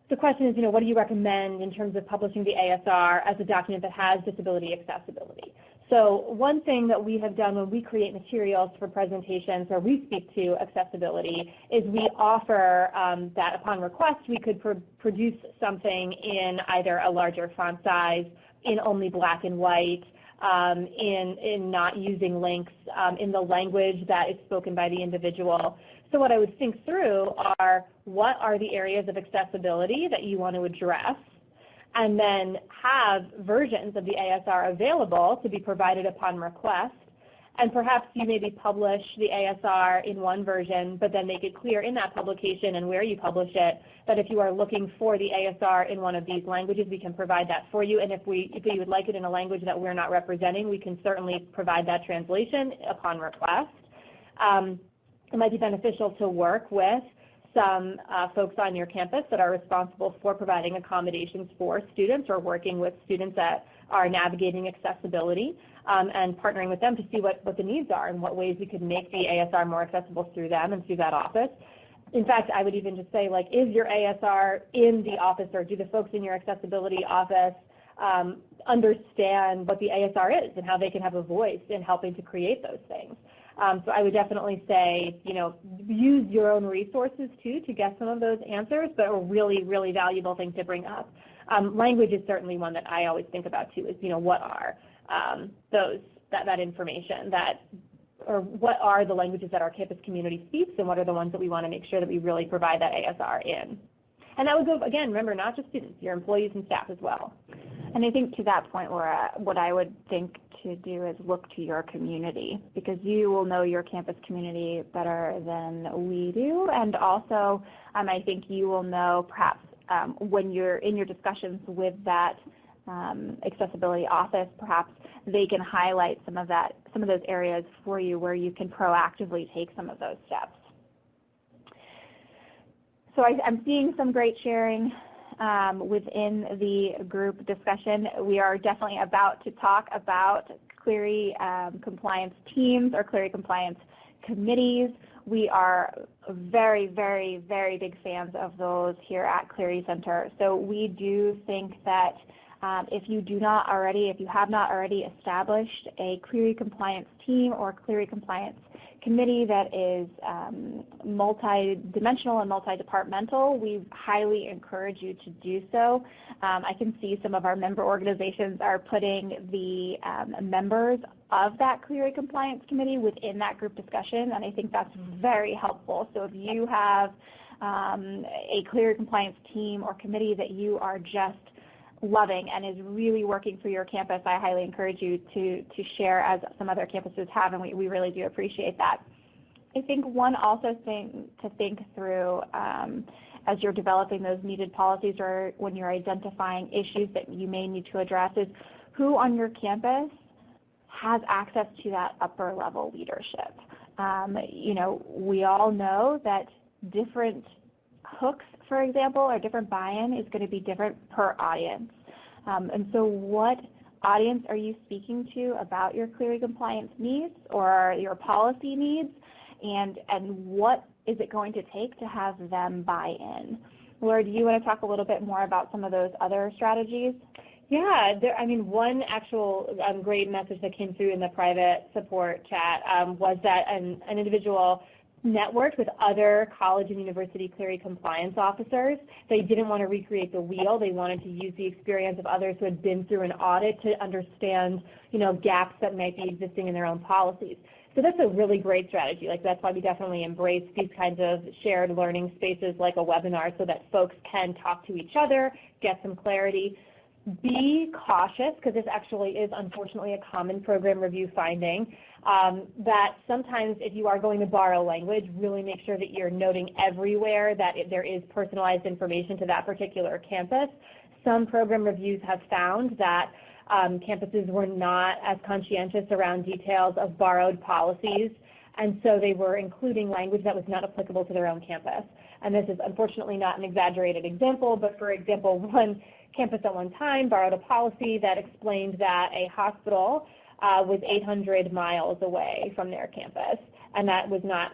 the question is, what do you recommend in terms of publishing the ASR as a document that has disability accessibility? So one thing that we have done when we create materials for presentations or we speak to accessibility is we offer that upon request we could produce something in either a larger font size, in only black and white, in not using links, in the language that is spoken by the individual. So what I would think through are, what are the areas of accessibility that you want to address, and then have versions of the ASR available to be provided upon request. And perhaps you maybe publish the ASR in one version, but then make it clear in that publication and where you publish it that if you are looking for the ASR in one of these languages, we can provide that for you. And if you would like it in a language that we're not representing, we can certainly provide that translation upon request. It might be beneficial to work with some folks on your campus that are responsible for providing accommodations for students or working with students that are navigating accessibility, and partnering with them to see what the needs are and what ways we could make the ASR more accessible through them and through that office. In fact, I would even just say, is your ASR in the office, or do the folks in your accessibility office understand what the ASR is and how they can have a voice in helping to create those things? So I would definitely say, use your own resources too to get some of those answers, but a really, really valuable thing to bring up. Language is certainly one that I always think about too, is, what are that information or what are the languages that our campus community speaks, and what are the ones that we want to make sure that we really provide that ASR in. And that would go, again, remember, not just students, your employees and staff as well. And I think to that point, Laura, what I would think to do is look to your community, because you will know your campus community better than we do. And also, I think you will know perhaps when you're in your discussions with that accessibility office, perhaps they can highlight some of those areas for you where you can proactively take some of those steps. So I'm seeing some great sharing within the group discussion. We are definitely about to talk about Clery compliance teams or Clery compliance committees. We are very, very, very big fans of those here at Clery Center. So we do think that if you have not already established a Clery compliance team or Clery compliance committee that is multi-dimensional and multi-departmental, we highly encourage you to do so. I can see some of our member organizations are putting the members of that Clery compliance committee within that group discussion, and I think that's very helpful. So if you have a Clery compliance team or committee that you are just loving and is really working for your campus, I highly encourage you to share, as some other campuses have, and we really do appreciate that. I think one also thing to think through as you're developing those needed policies or when you're identifying issues that you may need to address is who on your campus has access to that upper level leadership. We all know that different hooks, for example, or different buy-in is going to be different per audience. And so what audience are you speaking to about your Clery compliance needs or your policy needs, and what is it going to take to have them buy in? Laura, do you want to talk a little bit more about some of those other strategies? Yeah, one actual great message that came through in the private support chat was that an individual networked with other college and university Clery compliance officers. They didn't want to recreate the wheel. They wanted to use the experience of others who had been through an audit to understand, gaps that might be existing in their own policies. So that's a really great strategy. That's why we definitely embrace these kinds of shared learning spaces like a webinar so that folks can talk to each other, get some clarity. Be cautious, because this actually is unfortunately a common program review finding, that sometimes if you are going to borrow language, really make sure that you're noting everywhere that there is personalized information to that particular campus. Some program reviews have found that campuses were not as conscientious around details of borrowed policies, and so they were including language that was not applicable to their own campus. And this is unfortunately not an exaggerated example, but for example, one campus at one time borrowed a policy that explained that a hospital was 800 miles away from their campus, and that was not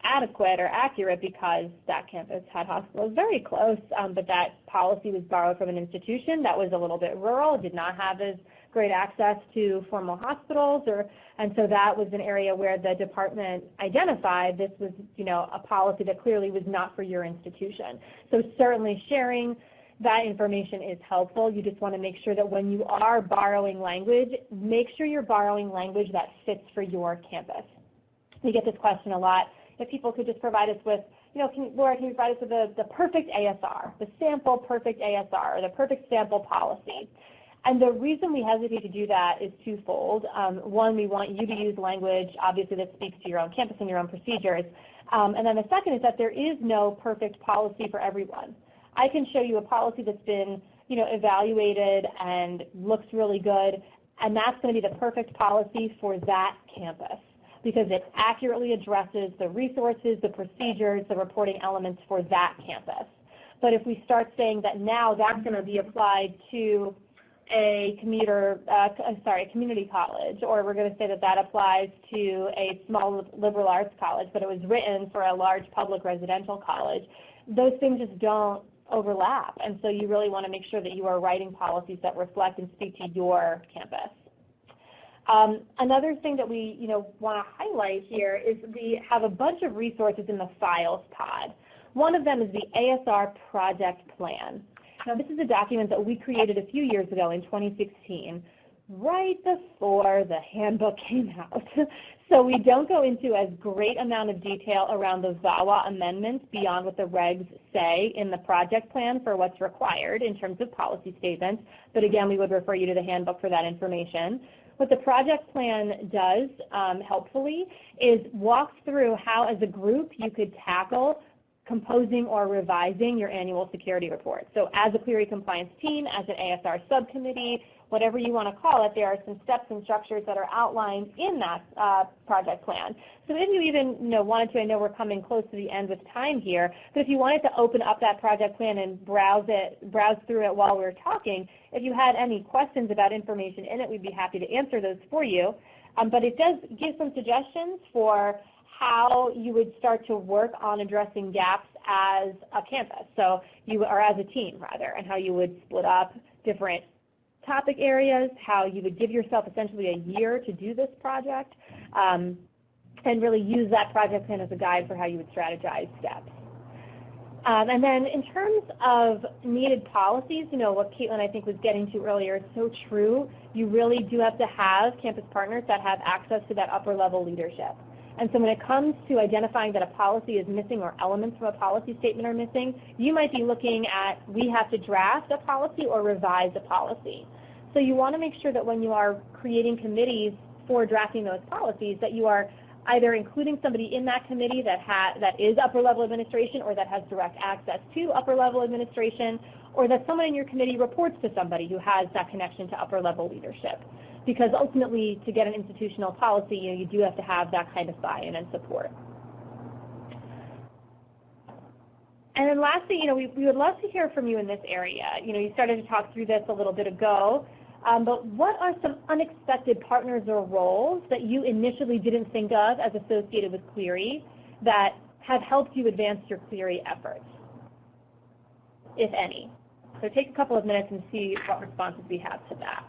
adequate or accurate because that campus had hospitals very close, but that policy was borrowed from an institution that was a little bit rural, did not have as great access to formal hospitals, and so that was an area where the department identified this was, a policy that clearly was not for your institution. So certainly sharing that information is helpful. You just want to make sure that when you are borrowing language, make sure you're borrowing language that fits for your campus. We get this question a lot. If people could just provide us with, Laura, can you provide us with the perfect ASR, the sample perfect ASR, or the perfect sample policy? And the reason we hesitate to do that is twofold. One, we want you to use language, obviously, that speaks to your own campus and your own procedures. And then the second is that there is no perfect policy for everyone. I can show you a policy that's been, evaluated and looks really good, and that's going to be the perfect policy for that campus because it accurately addresses the resources, the procedures, the reporting elements for that campus. But if we start saying that now that's going to be applied to a community college, or we're going to say that that applies to a small liberal arts college, but it was written for a large public residential college, those things just don't overlap. And so you really want to make sure that you are writing policies that reflect and speak to your campus. Another thing that we want to highlight here is we have a bunch of resources in the files pod. One of them is the ASR project plan. Now, this is a document that we created a few years ago in 2016, right before the handbook came out. So we don't go into as great amount of detail around the VAWA amendments beyond what the regs say in the project plan for what's required in terms of policy statements. But again, we would refer you to the handbook for that information. What the project plan does, helpfully, is walk through how, as a group, you could tackle composing or revising your annual security report. So as a Clery compliance team, as an ASR subcommittee, whatever you want to call it, there are some steps and structures that are outlined in that project plan. So if you even wanted to, I know we're coming close to the end with time here, but if you wanted to open up that project plan and browse through it while we're talking, if you had any questions about information in it, we'd be happy to answer those for you. But it does give some suggestions for how you would start to work on addressing gaps as a campus, or as a team rather, and how you would split up different topic areas, how you would give yourself essentially a year to do this project, and really use that project plan as a guide for how you would strategize steps. And then in terms of needed policies, what Caitlin I think was getting to earlier is so true. You really do have to have campus partners that have access to that upper level leadership. And so when it comes to identifying that a policy is missing or elements from a policy statement are missing, you might be looking at, we have to draft a policy or revise a policy. So you want to make sure that when you are creating committees for drafting those policies, that you are either including somebody in that committee that is upper level administration or that has direct access to upper level administration, or that someone in your committee reports to somebody who has that connection to upper level leadership. Because ultimately, to get an institutional policy, you do have to have that kind of buy-in and support. And then lastly, we would love to hear from you in this area. You started to talk through this a little bit ago, but what are some unexpected partners or roles that you initially didn't think of as associated with Clery that have helped you advance your Clery efforts, if any? So take a couple of minutes and see what responses we have to that.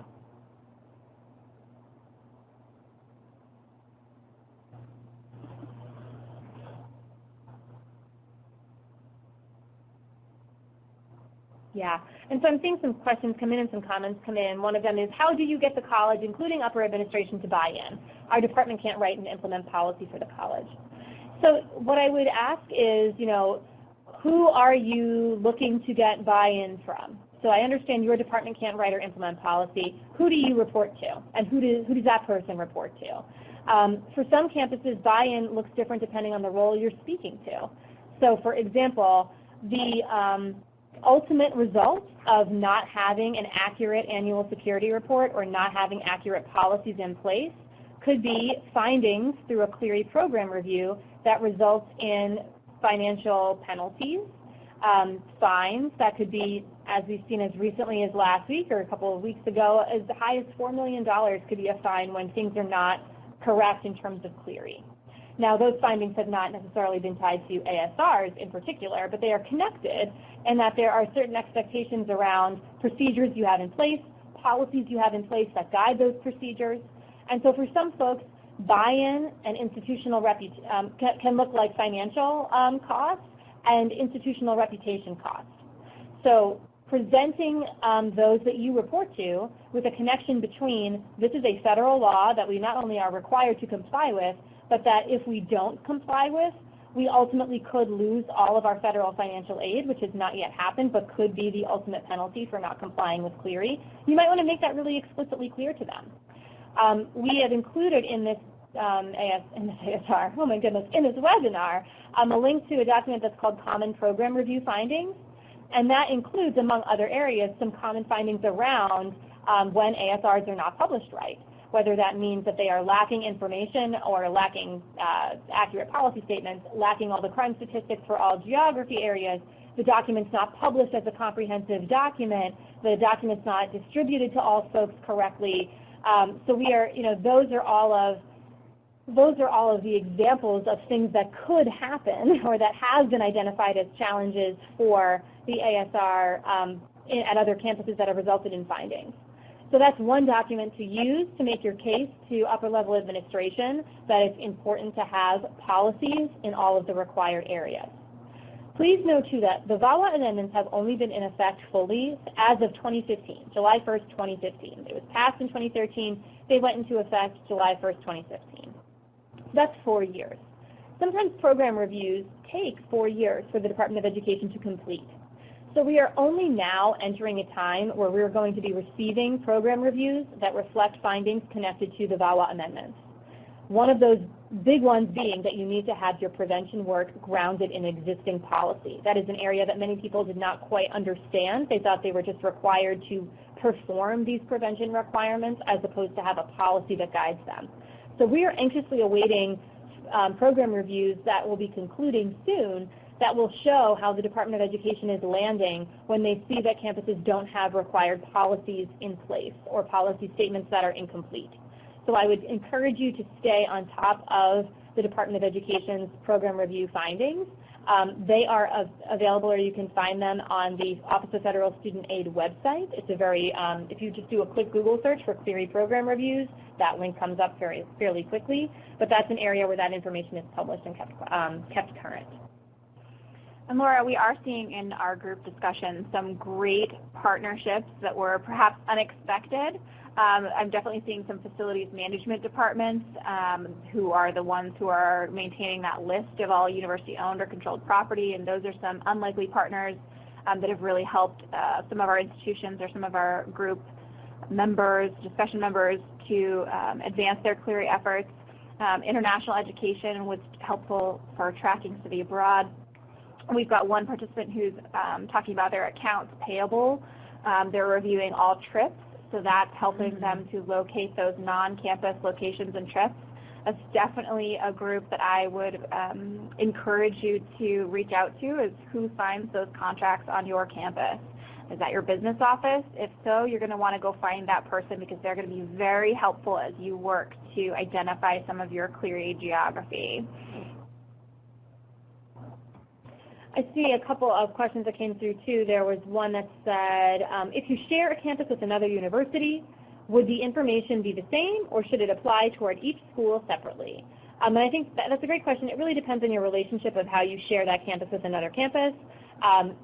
Yeah, and so I'm seeing some questions come in and some comments come in. One of them is, how do you get the college, including upper administration, to buy in? Our department can't write and implement policy for the college. So what I would ask is, who are you looking to get buy-in from? So I understand your department can't write or implement policy. Who do you report to? And who does that person report to? For some campuses, buy-in looks different depending on the role you're speaking to. So for example, the ultimate result of not having an accurate annual security report or not having accurate policies in place could be findings through a Clery program review that results in financial penalties, fines that could be, as we've seen as recently as last week or a couple of weeks ago, as high as $4 million could be a fine when things are not correct in terms of Clery. Now, those findings have not necessarily been tied to ASRs in particular, but they are connected in that there are certain expectations around procedures you have in place, policies you have in place that guide those procedures. And so for some folks, buy-in and institutional can look like financial costs and institutional reputation costs. So presenting those that you report to with a connection between this is a federal law that we not only are required to comply with, but that if we don't comply with, we ultimately could lose all of our federal financial aid, which has not yet happened, but could be the ultimate penalty for not complying with Clery. You might want to make that really explicitly clear to them. We have included in this ASR, oh my goodness, in this webinar, a link to a document that's called Common Program Review Findings, and that includes, among other areas, some common findings around when ASRs are not published right, whether that means that they are lacking information or lacking accurate policy statements, lacking all the crime statistics for all geography areas, the document's not published as a comprehensive document, the document's not distributed to all folks correctly. So we are, those are all of the examples of things that could happen or that have been identified as challenges for the ASR at other campuses that have resulted in findings. So that's one document to use to make your case to upper level administration that it's important to have policies in all of the required areas. Please note too that the VAWA amendments have only been in effect fully as of 2015, July 1st, 2015. It was passed in 2013. They went into effect July 1st, 2015. That's 4 years. Sometimes program reviews take 4 years for the Department of Education to complete. So we are only now entering a time where we're going to be receiving program reviews that reflect findings connected to the VAWA amendments. One of those big ones being that you need to have your prevention work grounded in existing policy. That is an area that many people did not quite understand. They thought they were just required to perform these prevention requirements as opposed to have a policy that guides them. So we are anxiously awaiting program reviews that will be concluding soon that will show how the Department of Education is landing when they see that campuses don't have required policies in place or policy statements that are incomplete. So I would encourage you to stay on top of the Department of Education's program review findings. They are available, or you can find them on the Office of Federal Student Aid website. It's a very, if you just do a quick Google search for Clery program reviews, that link comes up fairly quickly. But that's an area where that information is published and kept current. And Laura, we are seeing in our group discussion some great partnerships that were perhaps unexpected. I'm definitely seeing some facilities management departments who are the ones who are maintaining that list of all university-owned or controlled property, and those are some unlikely partners that have really helped some of our institutions or some of our group members, discussion members, to advance their Clery efforts. International education was helpful for tracking study abroad. We've got one participant who's talking about their accounts payable. They're reviewing all trips. So that's helping them to locate those non-campus locations and trips. That's definitely a group that I would encourage you to reach out to, is who signs those contracts on your campus. Is that your business office? If so, you're going to want to go find that person because they're going to be very helpful as you work to identify some of your Clery geography. I see a couple of questions that came through too. There was one that said, if you share a campus with another university, would the information be the same or should it apply toward each school separately? And I think that's a great question. It really depends on your relationship of how you share that campus with another campus.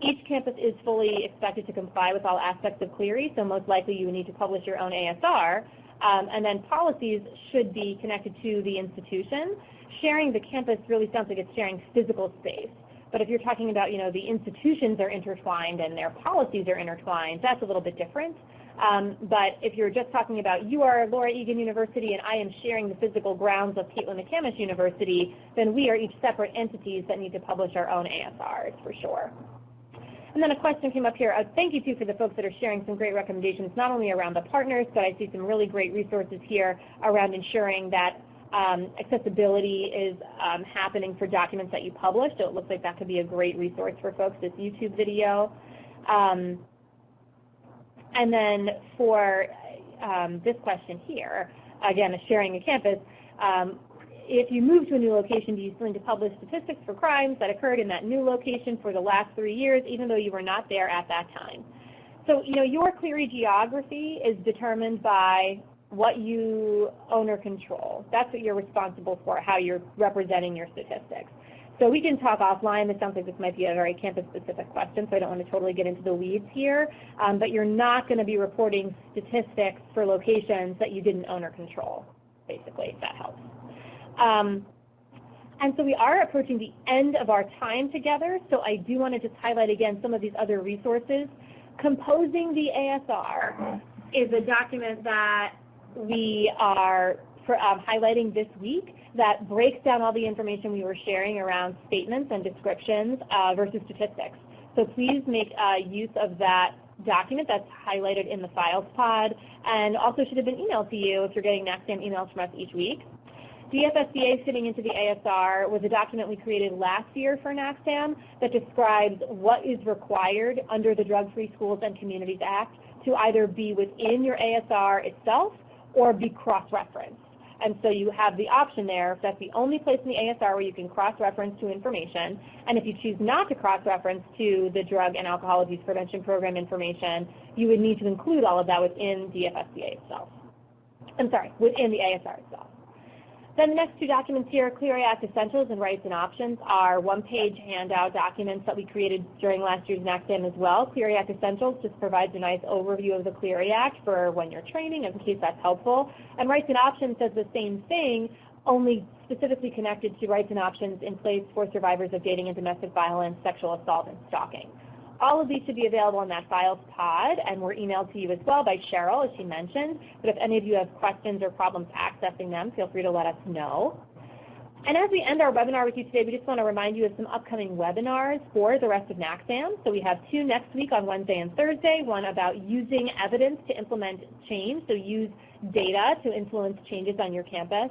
Each campus is fully expected to comply with all aspects of Clery, so most likely you would need to publish your own ASR. And then policies should be connected to the institution. Sharing the campus really sounds like it's sharing physical space. But if you're talking about, the institutions are intertwined and their policies are intertwined, that's a little bit different. But if you're just talking about you are Laura Egan University and I am sharing the physical grounds of Caitlin McCamish University, then we are each separate entities that need to publish our own ASRs for sure. And then a question came up here. Thank you, too, for the folks that are sharing some great recommendations, not only around the partners, but I see some really great resources here around ensuring that accessibility is happening for documents that you publish, so it looks like that could be a great resource for folks, this YouTube video. And then for this question here, again, sharing a campus, if you move to a new location, do you still need to publish statistics for crimes that occurred in that new location for the last 3 years, even though you were not there at that time? So, your Clery geography is determined by what you own or control. That's what you're responsible for, how you're representing your statistics. So we can talk offline. It sounds like this might be a very campus-specific question, so I don't want to totally get into the weeds here. But you're not going to be reporting statistics for locations that you didn't own or control, basically, if that helps. And so we are approaching the end of our time together, so I do want to just highlight again some of these other resources. Composing the ASR is a document that we are highlighting this week that breaks down all the information we were sharing around statements and descriptions versus statistics. So please make use of that document that's highlighted in the files pod, and also should have been emailed to you if you're getting NACSAM emails from us each week. DFSDA fitting into the ASR was a document we created last year for NACSAM that describes what is required under the Drug-Free Schools and Communities Act to either be within your ASR itself or be cross-referenced. And so you have the option there. That's the only place in the ASR where you can cross-reference to information. And if you choose not to cross-reference to the Drug and Alcohol Abuse Prevention Program information, you would need to include all of that within DFSDA itself. Within the ASR itself. Then the next two documents here, Clery Act Essentials and Rights and Options, are one-page handout documents that we created during last year's NACSAM as well. Clery Act Essentials just provides a nice overview of the Clery Act for when you're training, in case that's helpful. And Rights and Options does the same thing, only specifically connected to rights and options in place for survivors of dating and domestic violence, sexual assault, and stalking. All of these should be available in that files pod, and were emailed to you as well by Cheryl, as she mentioned. But if any of you have questions or problems accessing them, feel free to let us know. And as we end our webinar with you today, we just want to remind you of some upcoming webinars for the rest of NACSAM. So we have 2 next week on Wednesday and Thursday, one about using evidence to implement change, so use data to influence changes on your campus.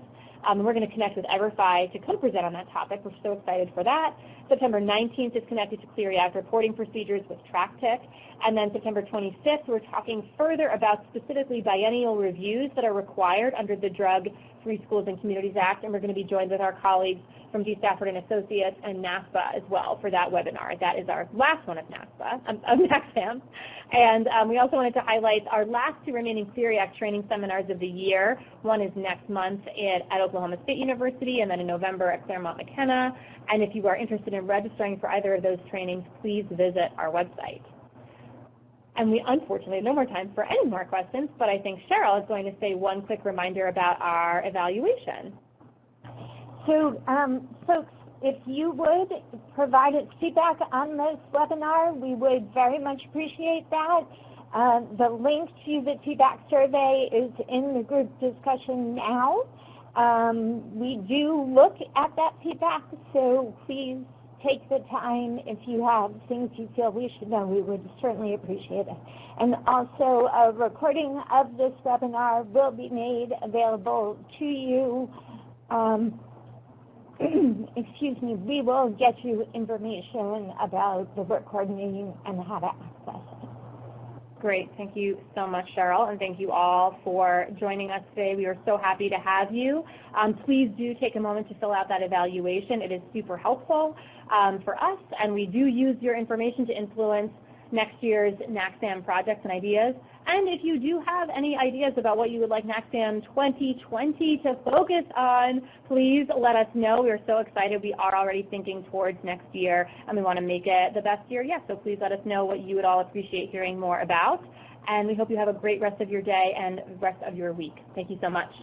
We're going to connect with EverFi to co-present on that topic. We're so excited for that. September 19th is connected to Clery Act reporting procedures with TrackTick. And then September 25th, we're talking further about specifically biennial reviews that are required under the Drug-Free Schools and Communities Act. And we're going to be joined with our colleagues from D. Stafford and Associates and NASPA as well for that webinar. That is our last one of NACSAM. And we also wanted to highlight our last 2 remaining Clery Act training seminars of the year. One is next month at Oklahoma State University, and then in November at Claremont McKenna. And if you are interested in registering for either of those trainings, please visit our website. And we unfortunately have no more time for any more questions, but I think Cheryl is going to say one quick reminder about our evaluation. So, folks, if you would provide us feedback on this webinar, we would very much appreciate that. The link to the feedback survey is in the group discussion now. We do look at that feedback, so please take the time. If you have things you feel we should know, we would certainly appreciate it. And also, a recording of this webinar will be made available to you. Excuse me, we will get you information about the recording and how to access it. Great. Thank you so much, Cheryl, and thank you all for joining us today. We are so happy to have you. Please do take a moment to fill out that evaluation. It is super helpful for us, and we do use your information to influence next year's NACSAM projects and ideas. And if you do have any ideas about what you would like NACSAM 2020 to focus on, please let us know. We are so excited. We are already thinking towards next year, and we want to make it the best year yet. So please let us know what you would all appreciate hearing more about. And we hope you have a great rest of your day and rest of your week. Thank you so much.